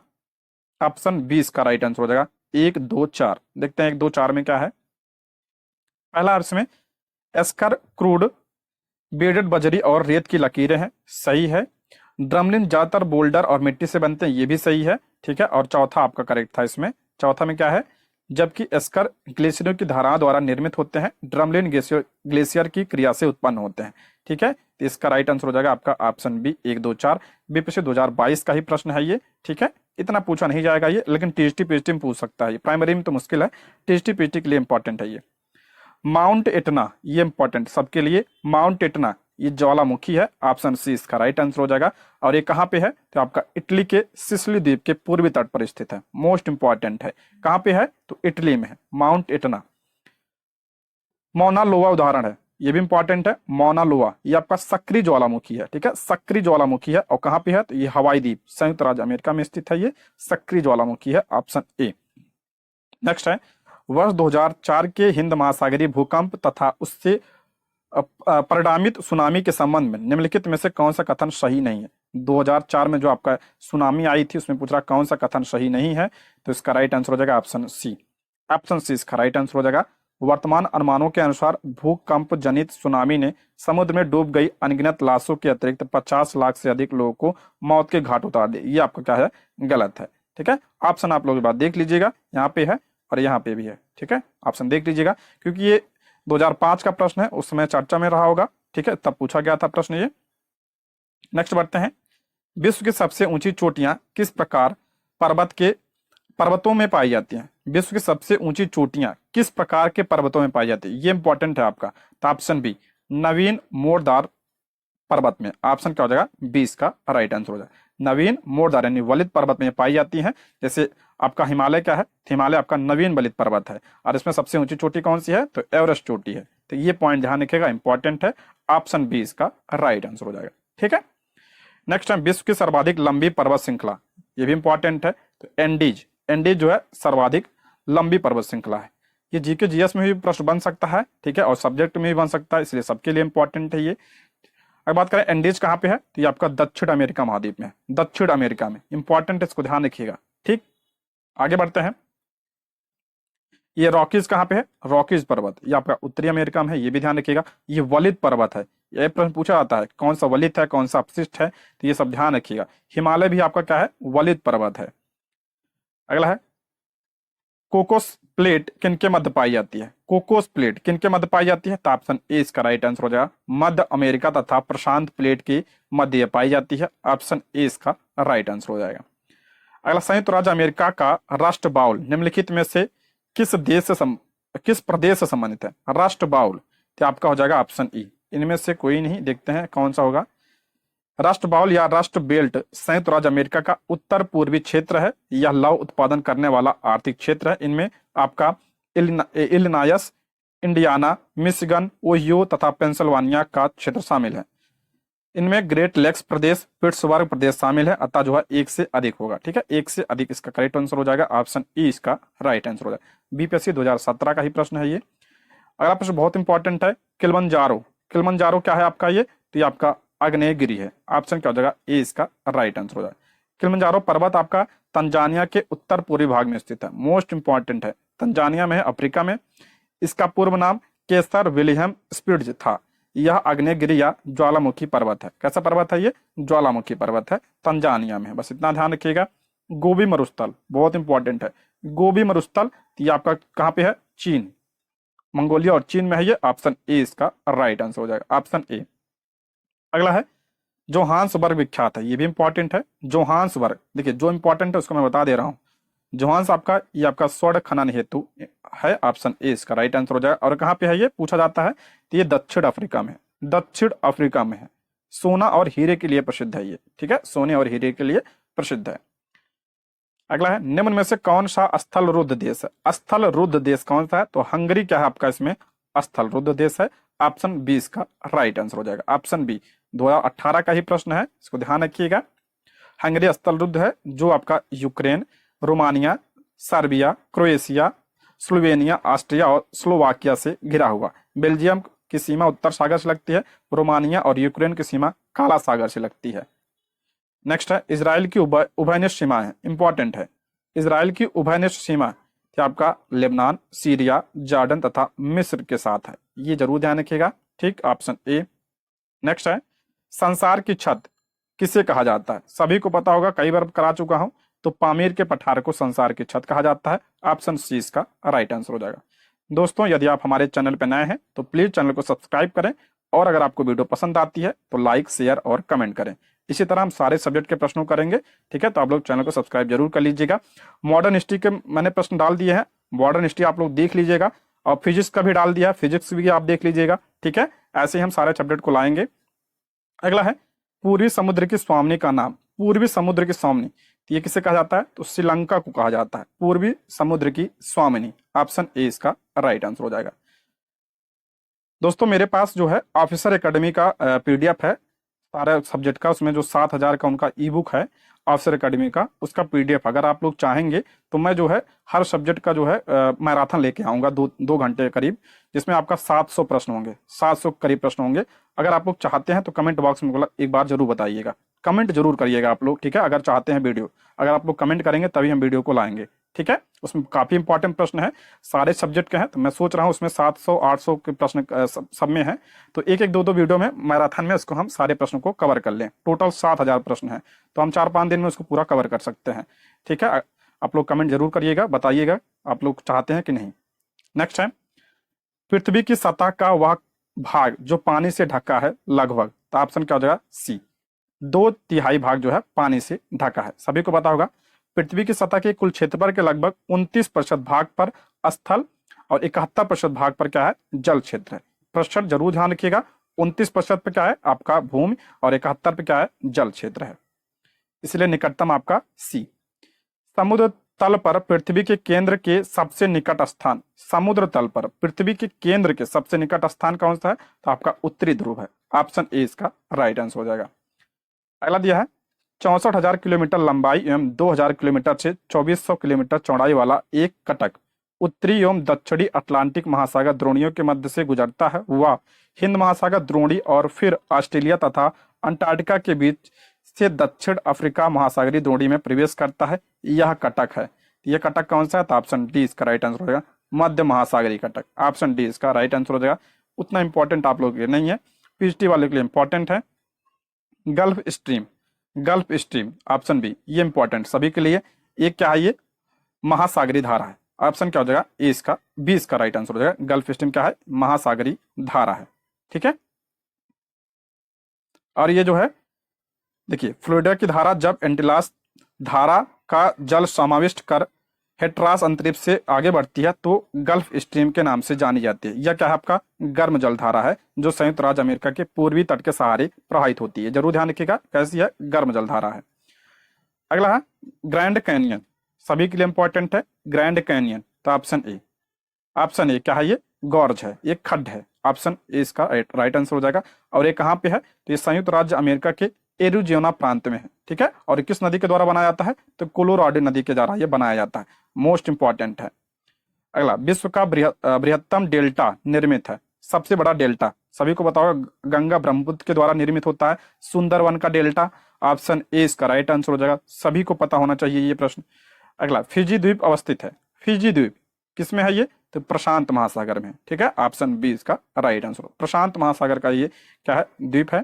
Speaker 1: ऑप्शन बी इसका राइट आंसर हो जाएगा। 1 2 4 देखते हैं 1 2 4 में क्या है। पहला इसमें एस्कर क्रूड बेडेड बजरी और रेत की लकीरें हैं, सही है। ड्रमलिन ज्यादातर बोल्डर और मिट्टी से बनते हैं, ये भी सही है, ठीक है। और चौथा आपका करेक्ट था इसमें। चौथा में क्या है, जबकि एस्कर ग्लेशियरों की धाराओं द्वारा निर्मित होते हैं, ड्रमलिन ग्लेशियर की क्रिया से उत्पन्न होते हैं, ठीक है। तो इसका राइट आंसर हो जाएगा आपका ऑप्शन बी 1 2 4। बीपीएससी 2022 का ही प्रश्न है ये, ठीक है। इतना पूछा नहीं जाएगा ये, लेकिन टीएसटी पीएचडी में पूछ सकता है ये, प्राइमरी में तो मुश्किल है, टीएसटी पीएचडी के लिए इंपॉर्टेंट है ये। माउंट एटना, ये इंपॉर्टेंट सबके लिए, माउंट एटना ये ज्वालामुखी है, ऑप्शन सी इसका राइट आंसर हो जाएगा। और ये कहाँ पे है, तो आपका इटली के सिसिली द्वीप के पूर्वी तट पर स्थित है, मोस्ट इंपॉर्टेंट है। कहाँ पे है, तो इटली में है माउंट एटना। मौना लोआ उदाहरण है, ये भी इंपॉर्टेंट है। मौना लोआ ये आपका सक्रिय ज्वालामुखी है, ठीक है, सक्रिय ज्वालामुखी है। और कहाँ पे है, तो ये हवाई द्वीप संयुक्त राज्य अमेरिका में स्थित है, ये सक्रिय ज्वालामुखी है, ऑप्शन ए। नेक्स्ट है, वर्ष 2004 के हिंद महासागरीय भूकंप तथा उससे परिणामित सुनामी के संबंध में निम्नलिखित में से कौन सा कथन सही नहीं है। 2004 में जो आपका सुनामी आई थी उसमें पूछ रहा कौन सा कथन सही नहीं है, तो इसका राइट आंसर हो जाएगा ऑप्शन सी। ऑप्शन सी इसका राइट आंसर हो जाएगा। वर्तमान अनुमानों के अनुसार भूकंप जनित सुनामी ने समुद्र में डूब गई अनगिनत लाशों के अतिरिक्त 50 लाख से अधिक लोगों को मौत के घाट उतार दिए। ये आपका क्या है, गलत है, ठीक है। ऑप्शन आप लोग बात देख लीजिएगा, यहाँ पे है और यहाँ पे भी है, ठीक है। ऑप्शन देख लीजिएगा, क्योंकि ये 2005 का प्रश्न है, उस समय चर्चा में रहा होगा, ठीक है, तब पूछा गया था प्रश्न ये। नेक्स्ट बढ़ते हैं, विश्व की सबसे ऊंची चोटियां किस प्रकार पर्वतों में पाई जाती हैं। विश्व की सबसे ऊंची चोटियां किस प्रकार के पर्वतों में पाई जाती है, ये इंपॉर्टेंट है आपका। तो ऑप्शन बी नवीन मोरदार पर्वत में, ऑप्शन क्या हो जाएगा, बी इसका राइट आंसर हो जाएगा। नवीन मोरदार यानी वलित पर्वत में पाई जाती हैं। जैसे आपका हिमालय क्या है, हिमालय आपका नवीन वलित पर्वत है। और इसमें सबसे ऊंची चोटी कौन सी है, तो एवरेस्ट चोटी है। तो ये पॉइंट ध्यान रखिएगा, इंपॉर्टेंट है, ऑप्शन बी इसका राइट आंसर हो जाएगा, ठीक है। नेक्स्ट है, विश्व की सर्वाधिक लंबी पर्वत श्रृंखला, ये भी इंपॉर्टेंट है। तो एंडीज, एंडीज जो है सर्वाधिक लंबी पर्वत श्रृंखला है। ये जीके जीएस में भी प्रश्न बन सकता है, ठीक है, और सब्जेक्ट में भी बन सकता है, इसलिए सबके लिए इंपॉर्टेंट है ये। अगर बात करें एंडीज कहाँ पे है, तो ये आपका दक्षिण अमेरिका महाद्वीप में है, दक्षिण अमेरिका में, इंपॉर्टेंट है, इसको ध्यान रखिएगा, ठीक। आगे बढ़ते हैं, ये रॉकीज कहाँ पे है, रॉकीज पर्वत ये आपका उत्तरी अमेरिका में है, ये भी ध्यान रखिएगा। ये वलित पर्वत है, ये प्रश्न पूछा जाता है कौन सा वलित है कौन सा अपशिष्ट है, तो ये सब ध्यान रखिएगा। हिमालय भी आपका क्या है, वलित पर्वत है। अगला है, कोकोस प्लेट किनके मध्य पाई जाती है, कोकोस प्लेट किनके मध्य पाई जाती है, तो ऑप्शन ए इसका राइट आंसर हो जाएगा। मध्य अमेरिका तथा प्रशांत प्लेट के मध्य पाई जाती है, ऑप्शन ए इसका राइट आंसर हो जाएगा। अगला, संयुक्त राज्य अमेरिका का राष्ट्र बाउल निम्नलिखित में से किस प्रदेश से संबंधित है। राष्ट्र बाउल तो आपका हो जाएगा ऑप्शन ई, इनमें से कोई नहीं, देखते हैं कौन सा होगा। राष्ट्र बाउल या राष्ट्र बेल्ट संयुक्त राज्य अमेरिका का उत्तर पूर्वी क्षेत्र है। यह लौह उत्पादन करने वाला आर्थिक क्षेत्र है। इनमें आपका इलिनॉयस, इंडियाना, मिशिगन, ओहियो तथा पेंसिल्वानिया का क्षेत्र शामिल है। इनमें ग्रेट लेक्स प्रदेश, पिट्सबर्ग प्रदेश शामिल है, अतः जो है एक से अधिक होगा, ठीक है, एक से अधिक इसका करेक्ट आंसर हो जाएगा, ऑप्शन ई इसका राइट आंसर हो जाएगा। बीपीएससी 2017 का ही प्रश्न है ये। अगला प्रश्न बहुत इंपॉर्टेंट है, किलिमंजारो, किलिमंजारो क्या है आपका, ये तो ये आपका आग्नेयगिरी है, ऑप्शन क्या हो जाएगा, ए इसका राइट आंसर हो जाएगा। किलिमंजारो पर्वत आपका तंजानिया के उत्तर पूर्वी भाग में स्थित है, मोस्ट इंपॉर्टेंट है, तंजानिया में है, अफ्रीका में। इसका पूर्व नाम केसर विलियम स्पिट्ज था। यह आग्नेयगिरी या ज्वालामुखी पर्वत है। कैसा पर्वत है ये, ज्वालामुखी पर्वत है, तंजानिया में है, बस इतना ध्यान रखिएगा। गोबी मरुस्थल बहुत इंपॉर्टेंट है, गोबी मरुस्थल ये आपका कहाँ पे है, चीन, मंगोलिया और चीन में है ये, ऑप्शन ए इसका राइट आंसर हो जाएगा, ऑप्शन ए। अगला है, जोहान्सबर्ग विख्यात है, ये भी इंपॉर्टेंट है। जोहान्सबर्ग देखिए जो इंपॉर्टेंट है उसको मैं बता दे रहा हूँ। जोहान्स आपका ये आपका स्वर्ण खनन हेतु है, ऑप्शन ए इसका राइट आंसर हो जाएगा। और कहाँ पे है ये पूछा जाता है, तो ये दक्षिण अफ्रीका में, दक्षिण अफ्रीका में है। सोना और हीरे के लिए प्रसिद्ध है ये, ठीक है, सोने और हीरे के लिए प्रसिद्ध है। अगला है, निम्न में से कौन सा स्थल रुद्ध देश है? स्थल रुद्ध देश कौन सा है? तो हंगरी क्या है आपका इसमें स्थल रुद्ध देश है। ऑप्शन बी इसका राइट आंसर हो जाएगा, ऑप्शन बी। 2018 का ही प्रश्न है, इसको ध्यान रखिएगा। हंगरी स्थल रुद्ध है जो आपका Ukraine, Romania, Serbia, Croatia, Slovenia, Austria और स्लोवाकिया से घिरा हुआ। बेल्जियम की सीमा उत्तर सागर से लगती है, रोमानिया और यूक्रेन की सीमा काला सागर से लगती है। नेक्स्ट है, इजराइल की उभयनिष्ठ सीमा है, इंपॉर्टेंट है। इजराइल की उभयनिष्ठ सीमा क्या आपका लेबनान, सीरिया, जॉर्डन तथा मिस्र के साथ है, ये जरूर ध्यान रखिएगा। ठीक, ऑप्शन ए। नेक्स्ट है, संसार की छत किसे कहा जाता है? सभी को पता होगा, कई बार करा चुका हूं। तो पामीर के पठार को संसार की छत कहा जाता है, ऑप्शन सी इसका राइट आंसर हो जाएगा। दोस्तों, यदि आप हमारे चैनल पर नए हैं तो प्लीज चैनल को सब्सक्राइब करें, और अगर आपको वीडियो पसंद आती है तो लाइक, शेयर और कमेंट करें। इसी तरह हम सारे सब्जेक्ट के प्रश्नों करेंगे, ठीक है? तो आप लोग चैनल को सब्सक्राइब जरूर कर लीजिएगा। मॉडर्न हिस्ट्री के मैंने प्रश्न डाल दिए हैं, मॉडर्न हिस्ट्री आप लोग देख लीजिएगा, और फिजिक्स का भी डाल दिया है, फिजिक्स भी आप देख लीजिएगा, ठीक है? ऐसे ही हम सारे सब्जेक्ट को लाएंगे। अगला है, पूर्वी समुद्र की स्वामिनी का नाम। पूर्वी समुद्र की स्वामिनी, तो ये किसे कहा जाता है? तो श्रीलंका को कहा जाता है पूर्वी समुद्र की स्वामिनी, ऑप्शन ए इसका राइट आंसर हो जाएगा। दोस्तों, मेरे पास जो है ऑफिसर एकेडमी का पीडीएफ है सारे सब्जेक्ट का, उसमें जो 7,000 का उनका ई बुक है ऑफिसर एकेडमी का, उसका पीडीएफ अगर आप लोग चाहेंगे तो मैं जो है हर सब्जेक्ट का जो है मैराथन लेके आऊंगा 2 घंटे करीब, जिसमें आपका 700 प्रश्न होंगे, 700 करीब प्रश्न होंगे। अगर आप लोग चाहते हैं तो कमेंट बॉक्स में एक बार जरूर बताइएगा, कमेंट जरूर करिएगा आप लोग, ठीक है? अगर चाहते हैं वीडियो, अगर आप लोग कमेंट करेंगे तभी हम वीडियो को लाएंगे, ठीक है? उसमें काफी इंपॉर्टेंट प्रश्न है, सारे सब्जेक्ट के हैं, तो मैं सोच रहा हूँ उसमें 700-800 के प्रश्न सब में है, तो एक एक 2-2 वीडियो में मैराथन में उसको हम सारे प्रश्नों को कवर कर लें। टोटल 7,000 प्रश्न है, तो हम 4-5 दिन में उसको पूरा कवर कर सकते हैं, ठीक है? आप लोग कमेंट जरूर करिएगा, बताइएगा आप लोग चाहते हैं कि नहीं। नेक्स्ट है, पृथ्वी की सतह का वह भाग जो पानी से ढका है लगभग, तो ऑप्शन क्या हो जाएगा? सी। 2/3 भाग जो है पानी से ढका है। सभी को पता होगा, पृथ्वी की सतह के कुल क्षेत्रफल के लगभग 29% भाग पर स्थल और 71% भाग पर क्या है? जल क्षेत्र है। प्रतिशत जरूर ध्यान रखिएगा, 29% पे क्या है आपका भूमि और 71 पे क्या है? जल क्षेत्र है, इसलिए निकटतम आपका सी। समुद्र तल पर पृथ्वी के केंद्र के सबसे निकट स्थान, समुद्र तल पर पृथ्वी के केंद्र के सबसे निकट स्थान कौन सा है? तो आपका उत्तरी ध्रुव है, ऑप्शन ए इसका राइट आंसर हो जाएगा। अगला दिया है, 64,000 किलोमीटर लंबाई एवं 2,000 किलोमीटर से 2,400 किलोमीटर चौड़ाई वाला एक कटक उत्तरी एवं दक्षिणी अटलांटिक महासागर द्रोणियों के मध्य से गुजरता है। वह हिंद महासागर द्रोणी और फिर ऑस्ट्रेलिया तथा अंटार्कटिका के बीच से दक्षिण अफ्रीका महासागरीय द्रोणी में प्रवेश करता है। यह कटक है, यह कटक कौन सा है? तो ऑप्शन डी इसका राइट आंसर हो जाएगा, मध्य महासागरीय कटक, ऑप्शन डी इसका राइट आंसर हो जाएगा। उतना इंपॉर्टेंट आप लोग के लिए नहीं है, पीएचडी वाले के लिए इंपॉर्टेंट है। Gulf Stream, Gulf Stream option B, ये इंपॉर्टेंट सभी के लिए। एक क्या है? ये महासागरीय धारा है, ऑप्शन क्या हो जाएगा? ए इसका, बी इसका राइट आंसर हो जाएगा। गल्फ स्ट्रीम क्या है? महासागरीय धारा है, ठीक है? और ये जो है देखिए, फ्लोरिडा की धारा जब एंटिलास धारा का जल समाविष्ट कर हेट्रास अंतरिक्ष से आगे बढ़ती है तो गल्फ स्ट्रीम के नाम से जानी जाती है। यह क्या है? आपका गर्म जल धारा है जो संयुक्त राज्य अमेरिका के पूर्वी तट के सहारे प्रवाहित होती है। जरूर ध्यान रखिएगा कैसी है, गर्म जल धारा है। अगला है ग्रैंड कैनियन, सभी के लिए इंपॉर्टेंट है ग्रैंड कैनियन, तो ऑप्शन ए, ऑप्शन ए क्या है? ये गॉर्ज है, ये खड्ड है, ऑप्शन ए इसका राइट आंसर हो जाएगा। और ये कहाँ पे है? तो ये संयुक्त राज्य अमेरिका के एरिज़ोना प्रांत में है, ठीक है? और किस नदी के द्वारा बनाया जाता है? तो कोलोराडो नदी के द्वारा ये बनाया जाता है, मोस्ट इंपॉर्टेंट है। अगला, विश्व का बृहत्तम डेल्टा निर्मित है, सबसे बड़ा डेल्टा सभी को बताओ, गंगा ब्रह्मपुत्र के द्वारा निर्मित होता है, सुंदरवन का डेल्टा, ऑप्शन ए इसका राइट आंसर हो जाएगा। सभी को पता होना चाहिए ये प्रश्न। अगला, फिजी द्वीप अवस्थित है, फिजी द्वीप किसमें है? ये तो प्रशांत महासागर में, ठीक है? ऑप्शन बी इसका राइट आंसर, प्रशांत महासागर का ये क्या है? द्वीप है।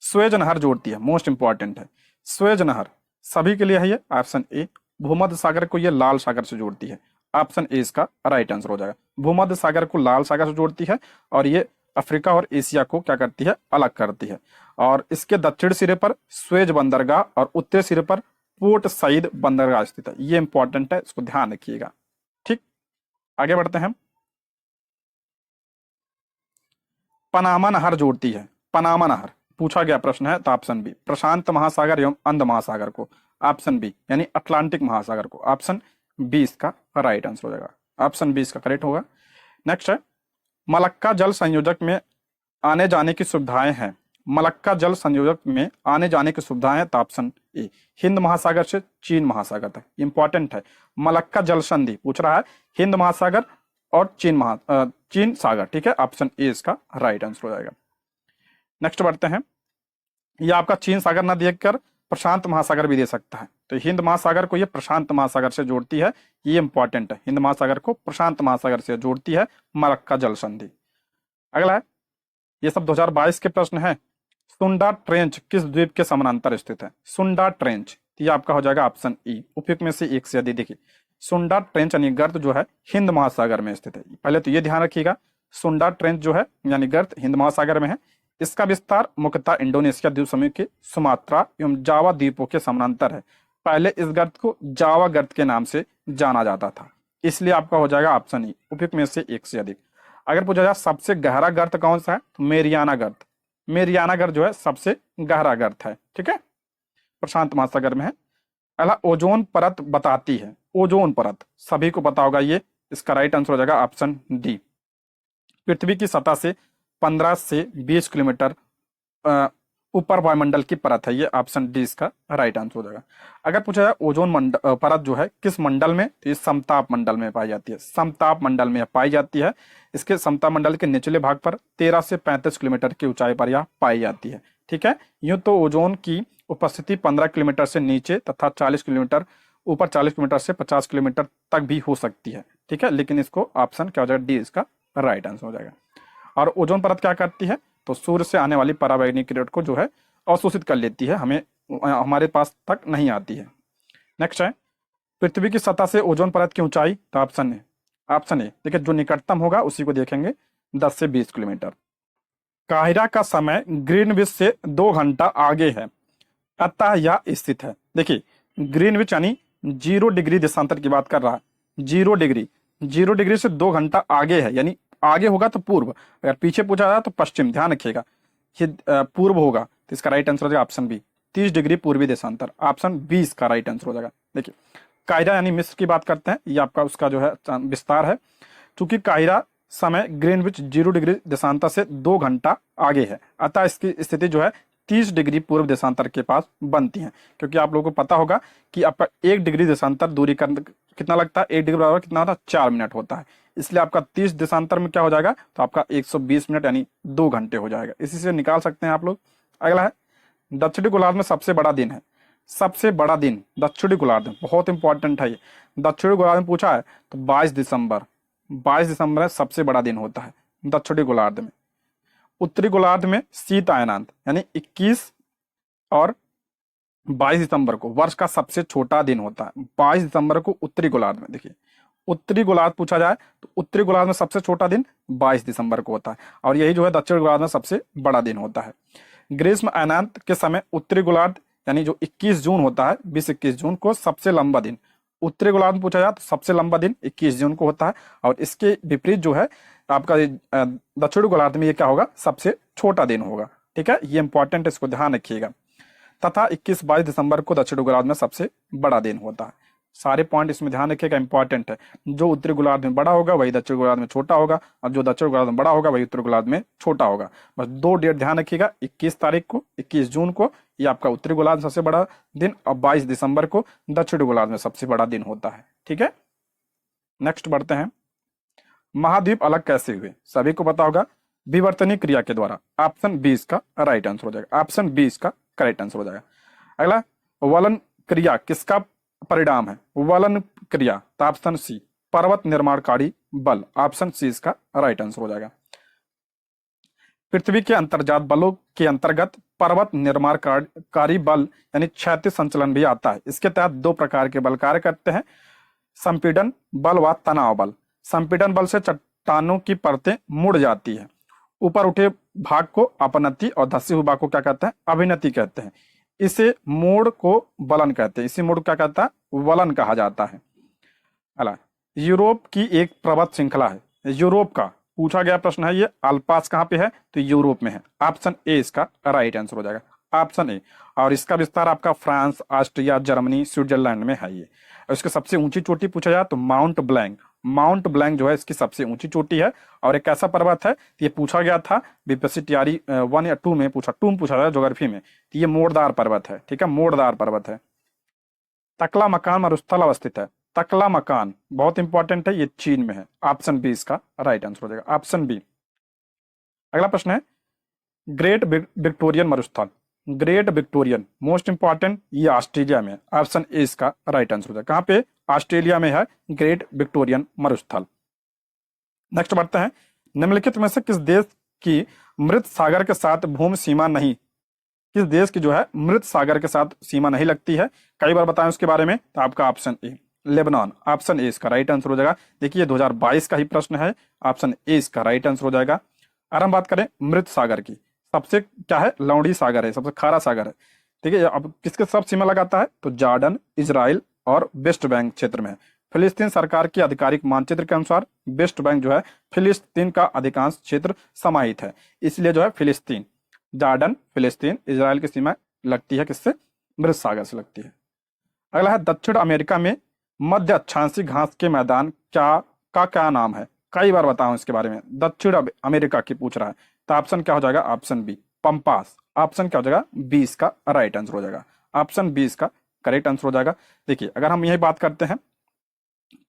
Speaker 1: स्वेज नहर जोड़ती है, मोस्ट इंपॉर्टेंट है, स्वेज नहर सभी के लिए है ये, ऑप्शन ए। भूमध्य सागर को ये लाल सागर से जोड़ती है, ऑप्शन ए इसका राइट आंसर हो जाएगा। भूमध्य सागर को लाल सागर से जोड़ती है और ये अफ्रीका और एशिया को क्या करती है? अलग करती है। और इसके दक्षिण सिरे पर स्वेज बंदरगाह और उत्तरी सिरे पर पोर्ट सईद बंदरगाह स्थित है, ये इंपॉर्टेंट है, इसको ध्यान रखिएगा, ठीक? आगे बढ़ते हैं। पनामा नहर जोड़ती है, पनामा नहर पूछा गया प्रश्न है तो ऑप्शन बी प्रशांत महासागर एवं अंध महासागर को, ऑप्शन बी यानी अटलांटिक महासागर को, ऑप्शन बी इसका राइट आंसर हो जाएगा, ऑप्शन बी इसका करेक्ट होगा। नेक्स्ट है मलक्का जल संयोजक में आने जाने की सुविधाएं हैं, मलक्का जल संयोजक में आने जाने की सुविधाएं हैं तो ऑप्शन ए हिंद महासागर से चीन महासागर तक, इंपॉर्टेंट है। मलक्का जल संधि पूछ रहा है हिंद महासागर और चीन सागर, ठीक है, ऑप्शन ए इसका राइट आंसर हो जाएगा। नेक्स्ट बढ़ते हैं, ये आपका चीन सागर ना देखकर प्रशांत महासागर भी दे सकता है, तो हिंद महासागर को ये प्रशांत महासागर से जोड़ती है, ये इंपॉर्टेंट है, हिंद महासागर को प्रशांत महासागर से जोड़ती है मलक्का जल संधि। अगला है, ये सब 2022 के प्रश्न है। सुंडा ट्रेंच किस द्वीप के समानांतर स्थित है? सुंडा ट्रेंच, ये आपका हो जाएगा ऑप्शन ई, उपयुक्त में से एक से अधिक। देखिए सुंडा ट्रेंच यानी गर्त जो है हिंद महासागर में स्थित है, पहले तो ये ध्यान रखिएगा, सुंडा ट्रेंच जो है यानी गर्त हिंद महासागर में है। इसका विस्तार मुख्यतः इंडोनेशिया द्वीप समूह के सुमात्रा एवं जावा द्वीपों के समानांतर है। पहले इस गर्त को जावा गर्त के नाम से जाना जाता था, इसलिए आपका हो जाएगा ऑप्शन ई, उपयुक्त में से एक से अधिक। अगर पूछा जाए सबसे गहरा गर्त कौन सा है, तो मेरियाना गर्त, मेरियाना गर्त जो है सबसे गहरा गर्त है, ठीक है, प्रशांत महासागर में है। अगला ओजोन परत बताती है, ओजोन परत सभी को पता होगा, ये इसका राइट आंसर हो जाएगा ऑप्शन डी। पृथ्वी की सतह से 15 से 20 किलोमीटर ऊपर वायुमंडल की परत है, ये ऑप्शन डी इसका राइट आंसर हो जाएगा। अगर पूछा जाए ओजोन परत जो है किस मंडल में, तो ये समताप मंडल में पाई जाती है, समताप मंडल में पाई जाती है। इसके समताप मंडल के निचले भाग पर 13 से 35 किलोमीटर की ऊंचाई पर यह पाई जाती है, ठीक है। यूं तो ओजोन की उपस्थिति 15 किलोमीटर से नीचे तथा 40 किलोमीटर ऊपर, 40 किलोमीटर से 50 किलोमीटर तक भी हो सकती है, ठीक है, लेकिन इसको ऑप्शन क्या हो जाएगा, डी इसका राइट आंसर हो जाएगा। और ओजोन परत क्या करती है, तो सूर्य से आने वाली पराबैंगनी किरण को जो है अवशोषित कर लेती है, हमें हमारे पास तक नहीं आती है। नेक्स्ट है पृथ्वी की सतह से ओजोन परत की ऊंचाई, तो ऑप्शन ए, ऑप्शन ए देखिए जो निकटतम होगा उसी को देखेंगे, 10 से 20 किलोमीटर। काहिरा का समय ग्रीनविच से 2 घंटा आगे है, अतः यह स्थित है। देखिए ग्रीनविच यानी 0 डिग्री देशांतर की बात कर रहा है, 0 डिग्री, 0 डिग्री से 2 घंटा आगे है, यानी आगे होगा तो पूर्व, अगर पीछे पूछा जाए तो पश्चिम, ध्यान रखिएगा, ये पूर्व होगा, तो इसका राइट आंसर हो जाएगा ऑप्शन बी, 30 डिग्री पूर्वी देशांतर, ऑप्शन बी इसका राइट आंसर हो जाएगा। देखिए कायरा यानी मिस्र की बात करते हैं, ये आपका उसका जो है विस्तार है। चूंकि कायरा समय ग्रीनविच 0 डिग्री देशांतर से 2 घंटा आगे है, अतः इसकी स्थिति जो है 30 डिग्री पूर्व देशांतर के पास बनती है। क्योंकि आप लोगों को पता होगा कि आपका 1 डिग्री देशांतर दूरी करने कितना लगता है, 1 डिग्री बराबर कितना होता है, 4 मिनट होता है, इसलिए आपका 30 देशांतर में क्या हो जाएगा, तो आपका 120 मिनट यानी 2 घंटे हो जाएगा, इसी से निकाल सकते हैं आप लोग। अगला है दक्षिणी गोलार्ध में सबसे बड़ा दिन है, सबसे बड़ा दिन दक्षिणी गोलार्ध में, बहुत इंपॉर्टेंट है ये, दक्षिणी गोलार्ध में पूछा है तो 22 दिसंबर, 22 दिसंबर सबसे बड़ा दिन होता है दक्षिणी गोलार्ध में। उत्तरी गोलार्ध में शीत अयनांत यानी 21 और 22 दिसंबर को वर्ष का सबसे छोटा दिन होता है, 22 दिसंबर को उत्तरी गोलार्ध में। देखिए उत्तरी गोलार्ध पूछा जाए तो उत्तरी गोलार्ध में सबसे छोटा दिन 22 दिसंबर को होता है, और यही जो है दक्षिण गोलार्ध में सबसे बड़ा दिन होता है। ग्रीष्म अयनांत के समय उत्तरी गोलार्ध यानी जो 21 जून होता है, 20-21 जून को सबसे लंबा दिन, उत्तरी गोलार्ध में पूछा जाए तो सबसे लंबा दिन 21 जून को होता है, और इसके विपरीत जो है आपका दक्षिणी गोलार्ध में ये क्या होगा, सबसे छोटा दिन होगा, ठीक है, ये इंपॉर्टेंट है, इसको ध्यान रखिएगा। तथा 21-22 दिसंबर को दक्षिणी गोलार्ध में सबसे बड़ा दिन होता है। सारे पॉइंट इसमें ध्यान रखिएगा, इंपॉर्टेंट है, जो उत्तरी गोलार्ध में बड़ा होगा वही दक्षिण गोलार्ध में छोटा होगा, और जो दक्षिण गोलार्ध में बड़ा होगा वही उत्तरी गोलार्ध में छोटा होगा। बस 2 डेट ध्यान रखिएगा, 21 तारीख को, 21 जून को ये आपका उत्तरी गोलार्ध में सबसे बड़ा दिन, और 22 दिसंबर को दक्षिणी गोलार्ध में सबसे बड़ा दिन होता है, ठीक है। नेक्स्ट बढ़ते हैं, महाद्वीप अलग कैसे हुए, सभी को पता होगा, विवर्तनीय क्रिया के द्वारा, ऑप्शन बी इसका राइट आंसर हो जाएगा, ऑप्शन बी इसका करेक्ट आंसर हो जाएगा। अगला वलन क्रिया किसका परिणाम है, वलन क्रिया, तो ऑप्शन सी पर्वत निर्माणकारी बल, ऑप्शन सी इसका राइट आंसर हो जाएगा। पृथ्वी के अंतर्जात बलों के अंतर्गत पर्वत निर्माणकारी बल यानी क्षैतिज संचलन भी आता है। इसके तहत 2 प्रकार के बल कार्य करते हैं, संपीड़न बल व तनाव बल। संपीड़न बल से चट्टानों की परतें मुड़ जाती है, ऊपर उठे भाग को अपनति और धंसे हुए भाग को क्या कहते हैं, अभिनति कहते हैं। इसे मोड़ को वलन कहते हैं, इसी मोड़ को क्या कहता है, वलन कहा जाता है। अला यूरोप की एक पर्वत श्रृंखला है, यूरोप का पूछा गया प्रश्न है ये। अल्पास कहाँ पे है? तो यूरोप में है। ऑप्शन ए इसका राइट आंसर हो जाएगा, ऑप्शन ए। और इसका विस्तार आपका फ्रांस, ऑस्ट्रिया, जर्मनी, स्विट्जरलैंड में है ये। और इसकी सबसे ऊंची चोटी पूछा जाए तो माउंट ब्लैंक, माउंट ब्लैंक जो है इसकी सबसे ऊंची चोटी है। और एक ऐसा पर्वत है, तो ये पूछा गया था बीपीएससी तैयारी 1 या 2 में पूछा था ज्योग्राफी में। तो ये मोड़दार पर्वत है, ठीक है, मोड़दार पर्वत है। तकला मकान मरुस्थल अवस्थित है। तकला मकान बहुत इंपॉर्टेंट है, ये चीन में है। ऑप्शन बी इसका राइट आंसर हो जाएगा, ऑप्शन बी। अगला प्रश्न है ग्रेट विक्टोरियन मरुस्थल, ग्रेट विक्टोरियन मोस्ट इंपॉर्टेंट, ये ऑस्ट्रेलिया में है। ऑप्शन ए इसका राइट आंसर हो जाएगा। कहाँ पे? ऑस्ट्रेलिया में है ग्रेट विक्टोरियन मरुस्थल। नेक्स्ट बढ़ते हैं, निम्नलिखित में से किस देश की मृत सागर के साथ भूमि सीमा नहीं, किस देश की जो है मृत सागर के साथ सीमा नहीं लगती है? कई बार बताएं उसके बारे में, तो आपका option A Lebanon, option A इसका राइट आंसर हो जाएगा। देखिए 2022 का ही प्रश्न है, ऑप्शन ए इसका राइट आंसर हो जाएगा। और हम बात करें मृत सागर की, सबसे क्या है? लौड़ी सागर है, सबसे खारा सागर है, ठीक है। अब किसके साथ सीमा लगाता है? तो जॉर्डन, इजराइल और वेस्ट बैंक क्षेत्र में है। फिलिस्तीन सरकार के आधिकारिक मानचित्र के अनुसार वेस्ट बैंक जो है फिलिस्तीन का अधिकांश क्षेत्र समाहित है, इसलिए जो है फिलिस्तीन, जॉर्डन, फिलिस्तीन, इजराइल की सीमा लगती है किससे? मृत सागर से लगती है। अगला है दक्षिण अमेरिका में मध्य अक्षांशीय घास के मैदान क्या नाम है? कई बार बताऊं इसके बारे में। दक्षिण अमेरिका की पूछ रहा है, तो ऑप्शन क्या हो जाएगा? Option B pampas. ऑप्शन क्या हो जाएगा? बी इसका राइट आंसर हो जाएगा, ऑप्शन बी इसका करेक्ट आंसर हो जाएगा। देखिए अगर हम यही बात करते हैं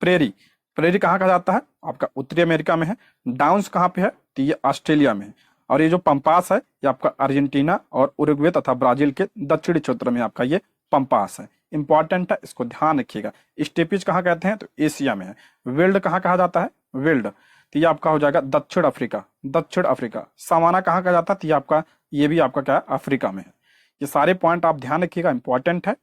Speaker 1: प्रेरी, प्रेरी कहाँ कहा जाता है? आपका उत्तरी अमेरिका में है। डाउन्स कहाँ पे है? तो ये ऑस्ट्रेलिया में है। और ये जो पंपास है ये आपका अर्जेंटीना और उरुग्वे तथा ब्राजील के दक्षिणी क्षेत्र में आपका ये पंपास है। इंपॉर्टेंट है, इसको ध्यान रखिएगा। स्टेपिज कहाँ कहते हैं? तो एशिया में है। विल्ड कहाँ कहा जाता है? विल्ड, तो ये आपका हो जाएगा दक्षिण अफ्रीका, दक्षिण अफ्रीका। सावाना कहाँ कहा जाता है? तो ये भी आपका क्या है? अफ्रीका में है। ये सारे पॉइंट आप ध्यान रखिएगा, इंपॉर्टेंट है।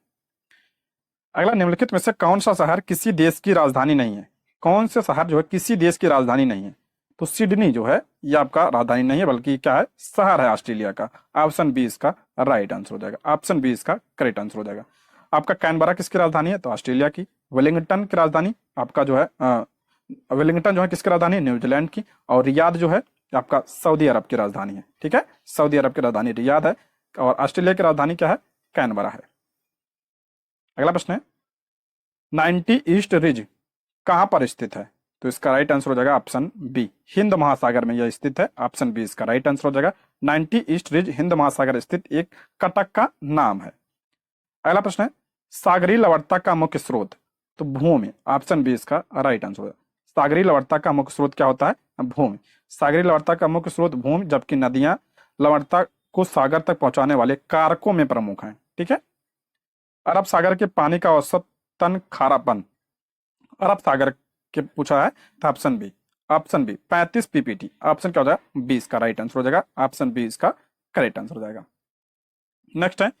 Speaker 1: अगला, निम्नलिखित में से कौन सा शहर किसी देश की राजधानी नहीं है? कौन से शहर जो है किसी देश की राजधानी नहीं है? तो सिडनी जो है ये आपका राजधानी नहीं है, बल्कि क्या है? शहर है ऑस्ट्रेलिया का। ऑप्शन बी इसका राइट आंसर हो जाएगा, ऑप्शन बी इसका करेक्ट आंसर हो जाएगा। आपका कैनबरा किसकी राजधानी है? तो ऑस्ट्रेलिया की। वेलिंगटन की राजधानी आपका जो है वेलिंगटन जो है किसकी राजधानी है? न्यूजीलैंड की। और रियाद जो है आपका सऊदी अरब की राजधानी है, ठीक है, सऊदी अरब की राजधानी रियाद है। और ऑस्ट्रेलिया की राजधानी क्या है? कैनबरा है। अगला प्रश्न है 90 ईस्ट रिज कहां पर स्थित है? तो इसका राइट आंसर हो जाएगा ऑप्शन बी, हिंद महासागर में यह स्थित है। ऑप्शन बी इसका राइट आंसर हो जाएगा। 90 ईस्ट रिज हिंद महासागर स्थित एक कटक का नाम है। अगला प्रश्न है सागरीय लवणता का मुख्य स्रोत? तो भूमि, ऑप्शन बी इसका राइट आंसर होगा। सागरीय लवणता का मुख्य स्रोत क्या होता है? भूमि। सागरीय लवणता का मुख्य स्रोत भूमि, जबकि नदियां लवणता को सागर तक पहुंचाने वाले कारकों में प्रमुख हैं, ठीक है। अरब सागर के पानी का औसतन खारापन, अरब सागर के पूछा है, तो option B, option B 35 PPT. Option क्या हो जाएगा? बी इसका राइट आंसर हो जाएगा, ऑप्शन बी इसका करेक्ट आंसर हो जाएगा। नेक्स्ट है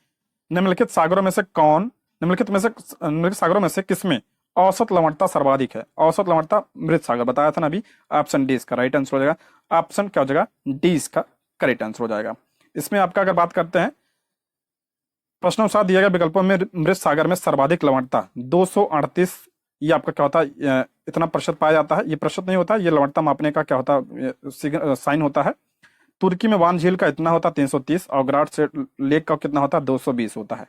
Speaker 1: निम्नलिखित सागरों में से निम्नलिखित सागरों में से किसमें औसत लवणता सर्वाधिक है? औसत लवणता मृत सागर बताया था ना अभी। ऑप्शन डी इसका राइट आंसर हो जाएगा, ऑप्शन क्या हो जाएगा? डी इसका करेक्ट आंसर हो जाएगा। इसमें आपका अगर बात करते हैं प्रश्नानुसार दिए गए विकल्पों में मृत सागर में सर्वाधिक लवणता 238, ये आपका क्या होता है? इतना प्रतिशत पाया जाता है। ये प्रतिशत नहीं होता, ये लवणता मापने का क्या होता है? साइन होता है। तुर्की में वान झील का इतना होता है 330, और ग्राट से लेक का कितना होता है? 220 होता है।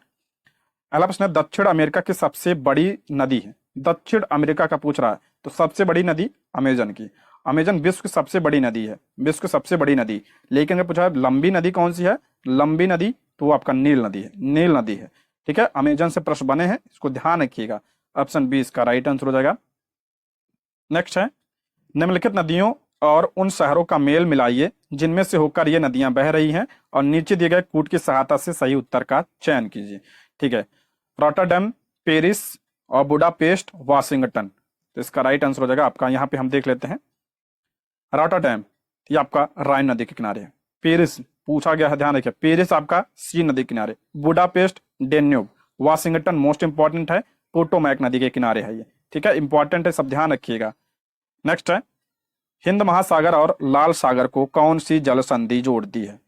Speaker 1: अगला प्रश्न है दक्षिण अमेरिका की सबसे बड़ी नदी है? दक्षिण अमेरिका का पूछ रहा है, तो सबसे बड़ी नदी अमेजन की। अमेजन विश्व की सबसे बड़ी नदी है, विश्व की सबसे बड़ी नदी। लेकिन अगर पूछा है लंबी नदी कौन सी है? लंबी नदी तो वो आपका नील नदी है, नील नदी है, ठीक है। अमेजन से प्रश्न बने हैं, इसको ध्यान रखिएगा। ऑप्शन बी इसका राइट आंसर हो जाएगा। नेक्स्ट है निम्नलिखित नदियों और उन शहरों का मेल मिलाइए जिनमें से होकर ये नदियां बह रही हैं, और नीचे दिए गए कूट की सहायता से सही उत्तर का चयन कीजिए, ठीक है। रॉटरडैम, पेरिस और बुडापेस्ट, वाशिंगटन। तो इसका राइट आंसर हो जाएगा आपका, यहाँ पे हम देख लेते हैं। रॉटरडैम ये आपका राइन नदी के किनारे है। पेरिस पूछा गया है, ध्यान रखिए, पेरिस आपका सी नदी के किनारे। Budapest Danube. Washington most important है, पोटोमैक नदी के किनारे है ये, ठीक है, इंपॉर्टेंट है, सब ध्यान रखिएगा। नेक्स्ट है हिंद महासागर और लाल सागर को कौन सी जल संधि जोड़ती है?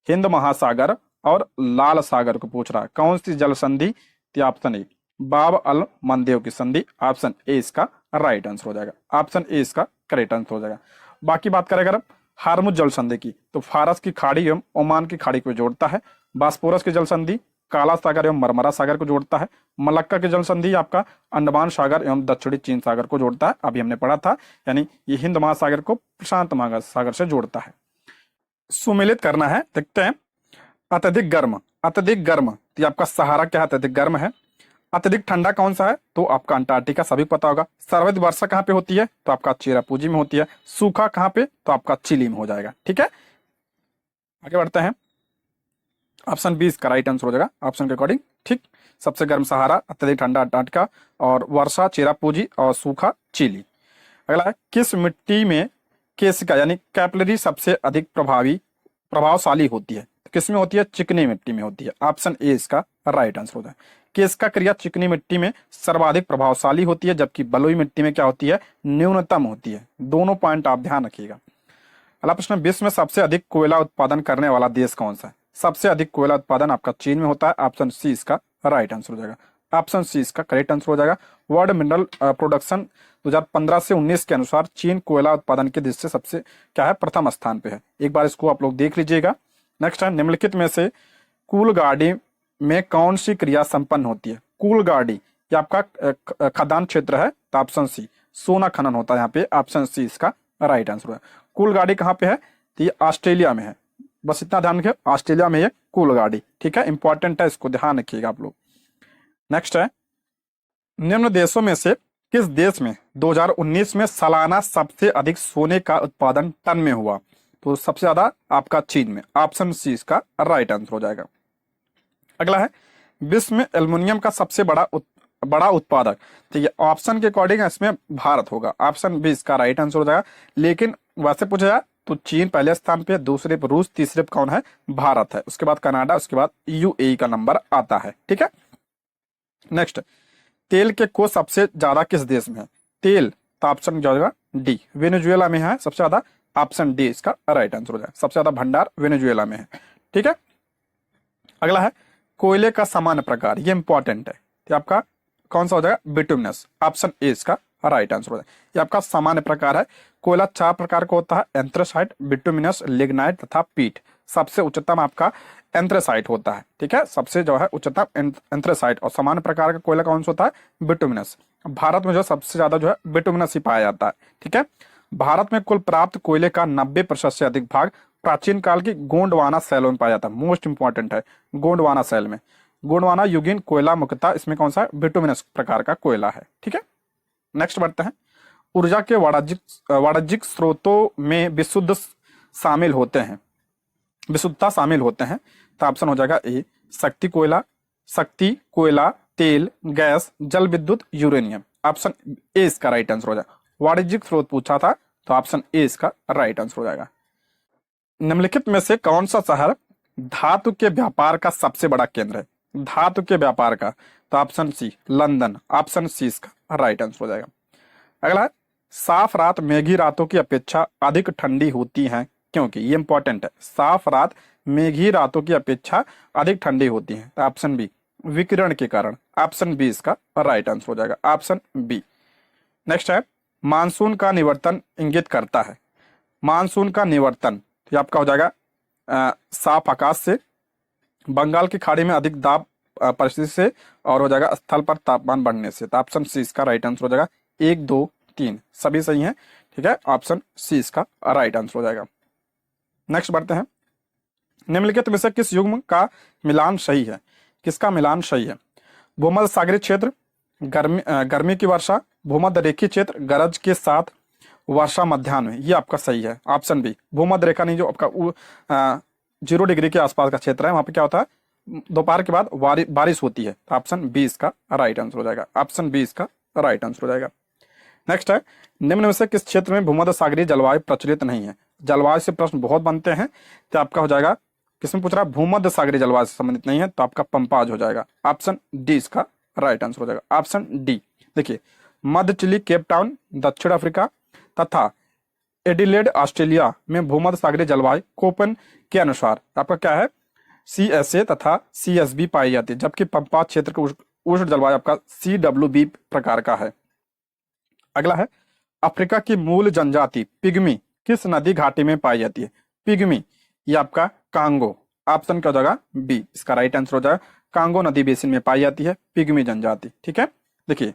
Speaker 1: हिंद महासागर और लाल सागर को पूछ रहा है, कौन सी जल संधि? ऑप्शन ए बाब अल मंदेव की संधि। ऑप्शन ए इसका राइट आंसर हो जाएगा, ऑप्शन ए इसका करेक्ट आंसर हो जाएगा। बाकी बात करें अगर हम हार्मुज जल संधि की, तो फारस की खाड़ी एवं ओमान की खाड़ी को जोड़ता है। बास्पोरस की जल संधि काला सागर एवं मरमरा सागर को जोड़ता है। मलक्का की जल संधि आपका अंडमान सागर एवं दक्षिणी चीन सागर को जोड़ता है, अभी हमने पढ़ा था, यानी ये हिंद महासागर को प्रशांत महासागर से जोड़ता है। सुमेलित करना है, देखते हैं। अत्यधिक गर्म, अत्यधिक गर्म तो ये आपका सहारा क्या है, अत्यधिक गर्म है। अत्यधिक ठंडा कौन सा है, तो आपका अंटार्कटिका, सभी को पता होगा। सर्वाधिक वर्षा कहाँ पे होती है, तो आपका चेरापूंजी में होती है। सूखा कहाँ पे, तो आपका चिली में हो जाएगा। ठीक है, आगे बढ़ते हैं। ऑप्शन 20 का राइट आंसर हो जाएगा ऑप्शन के अकॉर्डिंग। ठीक, सबसे गर्म सहारा, अत्यधिक ठंडा अंटार्कटिका, और वर्षा चेरापूंजी, और सूखा चिली। अगला है, किस मिट्टी में केशिका यानी कैपिलरी सबसे अधिक प्रभावशाली होती है, तो किसमें होती है, चिकनी मिट्टी में होती है। ऑप्शन ए इसका राइट आंसर होता है। केशिका क्रिया चिकनी मिट्टी में सर्वाधिक प्रभावशाली होती है, जबकि बलुई मिट्टी में क्या होती है, न्यूनतम होती है। दोनों पॉइंट आप ध्यान रखिएगा। अगला प्रश्न, विश्व में सबसे अधिक कोयला उत्पादन करने वाला देश कौन सा है। सबसे अधिक कोयला उत्पादन आपका चीन में होता है। ऑप्शन सी इसका राइट आंसर हो जाएगा, ऑप्शन सी इसका करेक्ट आंसर हो जाएगा। वर्ल्ड मिनरल प्रोडक्शन 2015 से 19 के अनुसार चीन कोयला उत्पादन के दृष्टि से सबसे क्या है, प्रथम स्थान पे है। एक बार इसको आप लोग देख लीजिएगा। नेक्स्ट है, निम्नलिखित में से कूलगाड़ी में कौन सी क्रिया संपन्न होती है। कूलगाड़ी ये आपका खदान क्षेत्र है, तो ऑप्शन सी सोना खनन होता है यहाँ पे। ऑप्शन सी इसका राइट आंसर है। कूलगाड़ी कहाँ पे है, तो ये ऑस्ट्रेलिया में है। बस इतना ध्यान रखिए, ऑस्ट्रेलिया में ये कूलगाड़ी। ठीक है, इंपॉर्टेंट है, इसको ध्यान रखिएगा आप लोग। नेक्स्ट है, निम्न देशों में से किस देश में 2019 में सालाना सबसे अधिक सोने का उत्पादन टन में हुआ, तो सबसे ज्यादा आपका चीन में। ऑप्शन सी इसका राइट आंसर हो जाएगा। अगला है, विश्व में एल्युमिनियम का सबसे बड़ा उत्पादक, तो ये ऑप्शन के अकॉर्डिंग इसमें भारत होगा। ऑप्शन बी इसका राइट आंसर हो जाएगा। लेकिन वैसे पूछा जाए तो चीन पहले स्थान पे, दूसरे पर रूस, तीसरे पर कौन है, भारत है। उसके बाद कनाडा, उसके बाद यूएई का नंबर आता है। ठीक है, नेक्स्ट, तेल के को सबसे ज्यादा किस देश में है। तेल, तो ऑप्शन क्या होगा, डी वेनेजुएला में है सबसे ज्यादा। ऑप्शन डी इसका राइट आंसर हो जाएगा, सबसे ज्यादा भंडार वेनेजुएला में है। ठीक है, अगला है, कोयले का सामान्य प्रकार, ये इंपॉर्टेंट है, तो आपका कौन सा हो जाएगा, बिटुमिनस। ऑप्शन ए इसका राइट आंसर हो जाएगा। ये आपका सामान्य प्रकार है। कोयला 4 प्रकार का होता है, एंथ्रेसाइट, बिटुमिनस, लिग्नाइट तथा पीट। सबसे उच्चतम आपका एंथ्रेसाइट होता है। ठीक है, सबसे जो है उच्चतम एंथ्रेसाइट, और सामान्य प्रकार का कोयला कौन सा होता है, बिटुमिनस। भारत में जो सबसे ज्यादा जो है बिटुमिनस ही पाया जाता है। ठीक है, भारत में कुल प्राप्त कोयले का 90% से अधिक भाग प्राचीन काल की गोंडवाना शैलों में पाया जाता है। मोस्ट इंपॉर्टेंट है, गोंडवाना शैल में। गोंडवाना युगीन कोयला मुख्यतः इसमें कौन सा है, बिटुमिनस प्रकार का कोयला है। ठीक है, नेक्स्ट बढ़ते हैं। ऊर्जा के वाणिज्यिक स्रोतों में शामिल होते हैं, विशुद्धता शामिल होते हैं, तो ऑप्शन हो जाएगा ए शक्ति कोयला, तेल, गैस, जल विद्युत, यूरेनियम। ऑप्शन ए इसका राइट आंसर हो जाएगा। वाणिज्यिक स्रोत पूछा था, तो ऑप्शन ए इसका राइट आंसर हो जाएगा। निम्नलिखित में से कौन सा शहर धातु के व्यापार का सबसे बड़ा केंद्र है, धातु के व्यापार का, तो option C London. Option C इसका राइट आंसर हो जाएगा। अगला है, साफ रात मेघी रातों की अपेक्षा अधिक ठंडी होती है, क्योंकि ये इंपॉर्टेंट है। साफ रात मेघी रातों की अपेक्षा अधिक ठंडी होती है, तो ऑप्शन बी विकिरण के कारण। ऑप्शन बी इसका राइट आंसर हो जाएगा, ऑप्शन बी। नेक्स्ट है, मानसून का निवर्तन इंगित करता है। मानसून का निवर्तन ये आपका हो जाएगा साफ आकाश से, बंगाल की खाड़ी में अधिक दाब परिस्थिति से, और हो जाएगा स्थल पर तापमान बढ़ने से। तो ऑप्शन सी इसका राइट आंसर हो जाएगा। 1, 2, 3 सभी सही हैं। ठीक है, ऑप्शन सी इसका राइट आंसर हो जाएगा। नेक्स्ट बढ़ते हैं। निम्नलिखित में से किस युग्म का मिलान सही है, किसका मिलान सही है। भूमध्य सागरीय क्षेत्र, गर्मी की वर्षा, भूमध्य रेखीय क्षेत्र, गरज के साथ वर्षा मध्याह्न में, ये आपका सही है। ऑप्शन बी भूमध्य रेखा नहीं, जो आपका 0 डिग्री के आसपास का क्षेत्र है, वहां पे क्या होता है, दोपहर के बाद बारिश होती है। तो ऑप्शन बी इसका राइट आंसर हो जाएगा, ऑप्शन बी इसका राइट आंसर हो जाएगा। नेक्स्ट है, निम्न में से किस क्षेत्र में भूमध्य सागरीय जलवायु प्रचलित नहीं है। जलवायु से प्रश्न बहुत बनते हैं, तो आपका हो जाएगा, किसमें पूछ रहा है, भूमध्य सागरीय जलवायु से संबंधित नहीं है, तो आपका पंपाज हो जाएगा। ऑप्शन डी इसका राइट आंसर हो जाएगा, ऑप्शन डी। देखिए, मध्य चिली, केप टाउन दक्षिण अफ्रीका तथा एडिलेड ऑस्ट्रेलिया में भूमध्य सागरीय जलवायु कोपन के अनुसार आपका क्या है, CSA तथा CSB पाई जाती है, जबकि पंपाज क्षेत्र का उष्ण जलवायु आपका CWB प्रकार का है। अगला है, अफ्रीका की मूल जनजाति पिग्मी किस नदी घाटी में पाई जाती है? पिग्मी, ये आपका कांगो। ऑप्शन क्या हो जाएगा? बी, इसका राइट आंसर हो जाएगा कांगो नदी बेसिन में पाई जाती है पिग्मी जनजाति। ठीक है, देखिए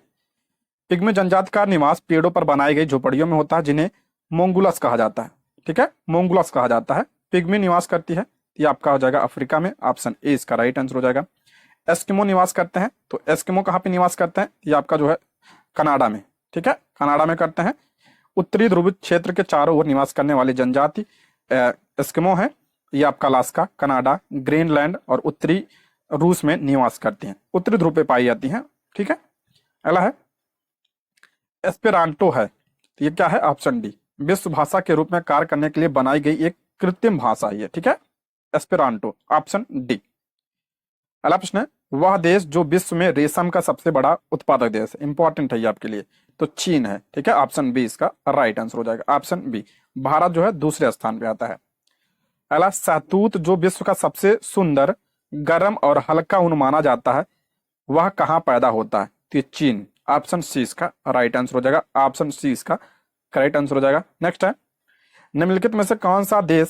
Speaker 1: पिग्मी जनजाति का निवास पेड़ों पर बनाई गई झोपड़ियों में होता है, जिन्हें मोंगुलस कहा जाता है। ठीक है, मोंगुलस कहा जाता है। पिग्मी निवास करती है, ये आपका हो जाएगा अफ्रीका में। ऑप्शन ए इसका राइट आंसर हो जाएगा। एस्किमो निवास करते हैं, तो एस्किमो कहाँ पे निवास करते हैं? ये आपका जो है कनाडा में। ठीक है, कनाडा में करते हैं। उत्तरी ध्रुव क्षेत्र के चारों ओर निवास करने वाली जनजाति एस्किमो है। ये आपका अलास्का, कनाडा, ग्रीनलैंड और उत्तरी रूस में निवास करती हैं, उत्तरी ध्रुव पे पाई जाती हैं। ठीक है, अगला है एस्पेरांटो है, तो ये क्या है? ऑप्शन डी, विश्व भाषा के रूप में कार्य करने के लिए बनाई गई एक कृत्रिम भाषा है। ठीक है, एस्पेरांटो, ऑप्शन डी। अगला प्रश्न है, वह देश जो विश्व में रेशम का सबसे बड़ा उत्पादक देश है, इंपॉर्टेंट है ये आपके लिए, तो चीन है। ठीक है, ऑप्शन बी इसका राइट आंसर हो जाएगा। ऑप्शन बी, भारत जो है दूसरे स्थान पे आता है। अगला, शहतूत जो विश्व का सबसे सुंदर, गर्म और हल्का ऊन माना जाता है, वह कहाँ पैदा होता है? तो ये चीन। ऑप्शन सी इसका राइट आंसर हो जाएगा। ऑप्शन सी इसका करेक्ट आंसर हो जाएगा। नेक्स्ट है, निम्नलिखित में से कौन सा देश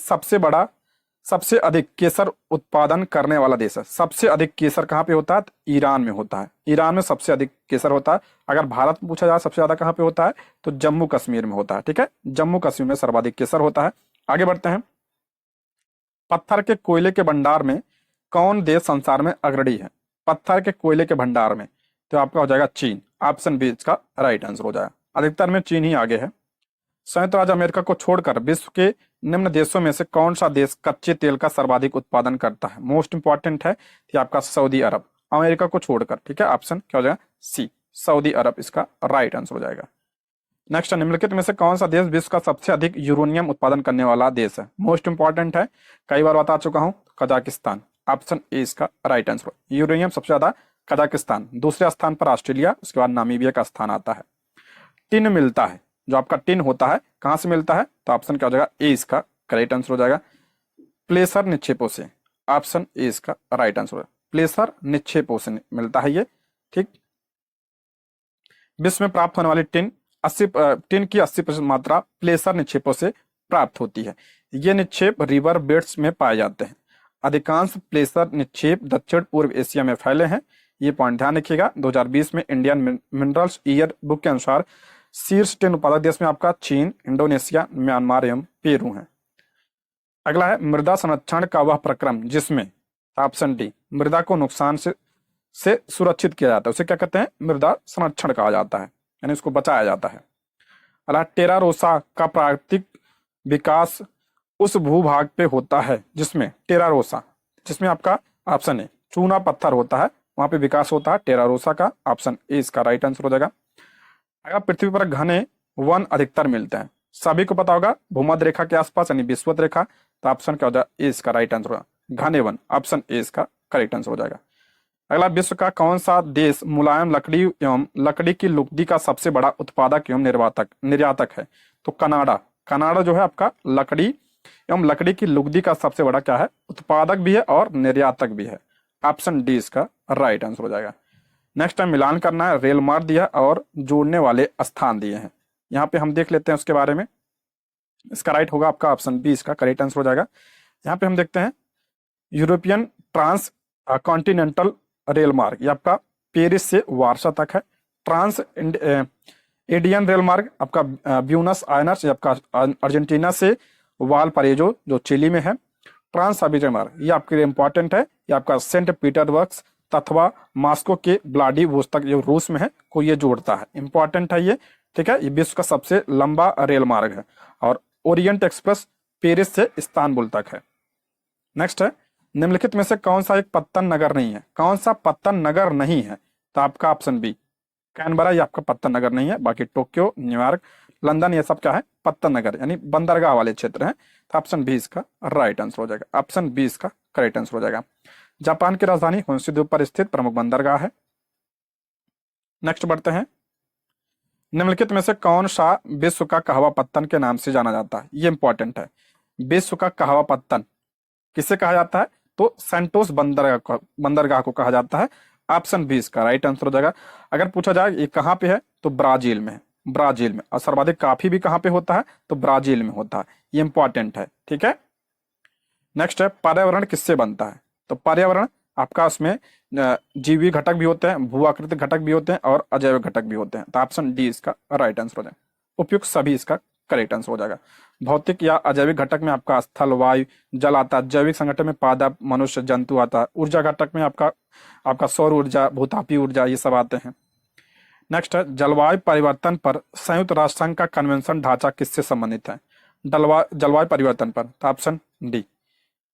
Speaker 1: सबसे अधिक केसर उत्पादन करने वाला देश है? सबसे अधिक केसर कहाँ पे होता है? तो ईरान में होता है। ईरान में सबसे अधिक केसर होता है। अगर भारत में पूछा जाए सबसे ज्यादा कहाँ पे होता है, तो जम्मू कश्मीर में होता है। ठीक है, जम्मू कश्मीर में सर्वाधिक केसर होता है। आगे बढ़ते हैं, पत्थर के कोयले के भंडार में कौन देश संसार में अग्रणी है? पत्थर के कोयले के भंडार में, तो आपका हो जाएगा चीन। ऑप्शन बी इसका राइट आंसर हो जाएगा। अधिकतर में चीन ही आगे है। संयुक्त राज्य अमेरिका को छोड़कर विश्व के निम्न देशों में से कौन सा देश कच्चे तेल का सर्वाधिक उत्पादन करता है? मोस्ट इंपॉर्टेंट है कि आपका सऊदी अरब, अमेरिका को छोड़कर। ठीक है, ऑप्शन क्या हो जाएगा? सी, सऊदी अरब इसका राइट आंसर हो जाएगा। नेक्स्ट, निम्नलिखित में से कौन सा देश विश्व का सबसे अधिक यूरेनियम उत्पादन करने वाला देश है? मोस्ट इंपॉर्टेंट है, कई बार बता चुका हूं, कजाकिस्तान। ऑप्शन ए इसका राइट आंसर। यूरेनियम सबसे ज्यादा कजाकिस्तान, दूसरे स्थान पर ऑस्ट्रेलिया, उसके बाद नामीबिया का स्थान आता है। टिन मिलता है, जो आपका टिन होता है कहां से मिलता है? तो ऑप्शन क्या हो जाएगा? ए इसका करेक्ट आंसर हो जाएगा। प्लेसर निक्षेपों से, ऑप्शन ए इसका राइट आंसर है। प्लेसर निक्षेपों से मिलता है ये। ठीक, विश्व में प्राप्त होने वाली टिन की 80% मात्रा प्लेसर निक्षेपों से प्राप्त होती है। ये निक्षेप रिवर बेड्स में पाए जाते हैं। अधिकांश प्लेसर निक्षेप दक्षिण पूर्व एशिया में फैले हैं। ये पॉइंट ध्यान रखिएगा। 2020 में इंडियन मिनरल्स ईयर बुक के अनुसार शीर्ष 10 उत्पादक देश में आपका चीन, इंडोनेशिया, म्यांमार एवं पेरू है। अगला है, मृदा संरक्षण का वह प्रक्रम जिसमें, ऑप्शन डी, मृदा को नुकसान से सुरक्षित किया जाता है, उसे क्या कहते हैं? मृदा संरक्षण कहा जाता है, यानी उसको बचाया जाता है। अगला, टेरा रोसा का प्राकृतिक विकास उस भूभाग पे होता है जिसमें, टेरा रोसा, जिसमें आपका ऑप्शन है चूना पत्थर होता है, वहां पे विकास होता है टेरा रोसा का। ऑप्शन ए इसका राइट आंसर हो जाएगा। अगर पृथ्वी पर घने वन अधिकतर मिलते हैं, सभी को पता होगा भूमध्य रेखा के आसपास यानी विषुवत रेखा, तो ऑप्शन क्या हो जाएगा? ए इसका राइट आंसर होगा, घने वन। ऑप्शन ए इसका करेक्ट आंसर हो जाएगा। अगला, विश्व का कौन सा देश मुलायम लकड़ी एवं लकड़ी की लुगदी का सबसे बड़ा उत्पादक एवं निर्यातक है? तो कनाडा। कनाडा जो है आपका लकड़ी एवं लकड़ी की लुगदी का सबसे बड़ा क्या है? उत्पादक भी है और निर्यातक भी है। ऑप्शन डी इसका राइट आंसर हो जाएगा। नेक्स्ट टाइम मिलान करना है, रेल मार्ग दिया और जोड़ने वाले स्थान दिए हैं, यहाँ पे हम देख लेते हैं उसके बारे में। इसका राइट होगा आपका ऑप्शन बी इसका करेक्ट आंसर हो जाएगा। यहाँ पे हम देखते हैं यूरोपियन ट्रांस कॉन्टिनेंटल रेल मार्ग, ये आपका पेरिस से वार्सा तक है। ट्रांस एडियन रेल मार्ग आपका ब्यूनस आयर्स, आपका अर्जेंटीना से वालपरेजो जो चिली में है। ट्रांस साइबेरियन मार्ग ये आपके लिए इंपॉर्टेंट है, ये आपका सेंट पीटर्सबर्ग तथा मॉस्को के व्लादिवोस्तोक जो रूस में है को ये जोड़ता है, इंपॉर्टेंट है ये। ठीक है, ये विश्व का सबसे लंबा रेल मार्ग है। और ओरिएंट एक्सप्रेस पेरिस से इस्तांबुल तक है। नेक्स्ट है, निम्नलिखित में से कौन सा एक पत्तन नगर नहीं है? कौन सा पत्तन नगर नहीं है? तो आपका ऑप्शन बी, कैनबरा ये आपका पत्तन नगर नहीं है, बाकी टोक्यो, न्यूयॉर्क, लंदन ये सब क्या है? पत्तन नगर यानी बंदरगाह वाले क्षेत्र हैं। तो ऑप्शन बी इसका राइट आंसर हो जाएगा। ऑप्शन बी इसका करेक्ट आंसर हो जाएगा। जापान की राजधानी होन्शु द्वीप पर स्थित प्रमुख बंदरगाह है। नेक्स्ट बढ़ते हैं, निम्नलिखित में से कौन सा विश्व का कहवा पत्तन के नाम से जाना जाता है? ये इंपॉर्टेंट है। विश्व का कहवा पत्तन किसे कहा जाता है? तो सेंटोस बंदरगाह को कहा जाता है। ऑप्शन बी इसका राइट आंसर हो जाएगा। अगर पूछा जाए ये कहाँ पे है, तो ब्राजील में है। ब्राजील में। और सर्वाधिक कॉफी भी कहाँ पे होता है? तो ब्राजील में होता है। ये इंपॉर्टेंट है, ठीक है। नेक्स्ट है पर्यावरण किससे बनता है? तो पर्यावरण आपका उसमें जीवी घटक भी होते हैं, भू आकृतिक घटक भी होते हैं और अजैविक घटक भी होते हैं। तो ऑप्शन डी इसका राइट आंसर हो जाएगा। उपयुक्त सभी इसका करेक्ट आंसर हो जाएगा। भौतिक या अजैविक घटक में आपका स्थल, वायु, जल आता है। जैविक संगठन में पादप, मनुष्य, जंतु आता है। ऊर्जा घटक में आपका आपका सौर ऊर्जा, भूतापीय ऊर्जा, ये सब आते हैं। नेक्स्ट है जलवायु परिवर्तन पर संयुक्त राष्ट्र संघ का कन्वेंशन ढांचा किससे संबंधित है? जलवायु परिवर्तन पर। तो ऑप्शन डी,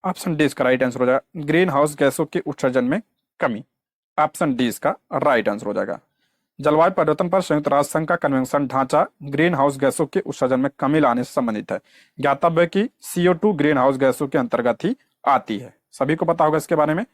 Speaker 1: ऑप्शन डी इसका राइट आंसर हो जाएगा। ग्रीन हाउस गैसों के उत्सर्जन में कमी। ऑप्शन डी इसका राइट आंसर हो जाएगा। जलवायु परिवर्तन पर संयुक्त राष्ट्र संघ का कन्वेंशन ढांचा ग्रीन हाउस गैसों के उत्सर्जन में कमी लाने से संबंधित है। ज्ञातव्य कि CO2 ग्रीन हाउस गैसों के अंतर्गत ही आती है। सभी को पता होगा इसके बारे में,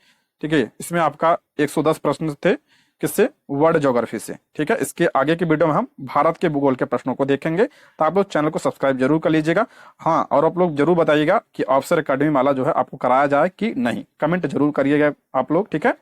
Speaker 1: ठीक है। इसमें आपका 110 प्रश्न थे, किससे? वर्ल्ड ज्योग्राफी से, ठीक है। इसके आगे की वीडियो में हम भारत के भूगोल के प्रश्नों को देखेंगे। तो आप लोग चैनल को सब्सक्राइब जरूर कर लीजिएगा। हाँ, और आप लोग जरूर बताइएगा कि ऑफिसर एकेडमी वाला जो है आपको कराया जाए कि नहीं, कमेंट जरूर करिएगा आप लोग, ठीक है।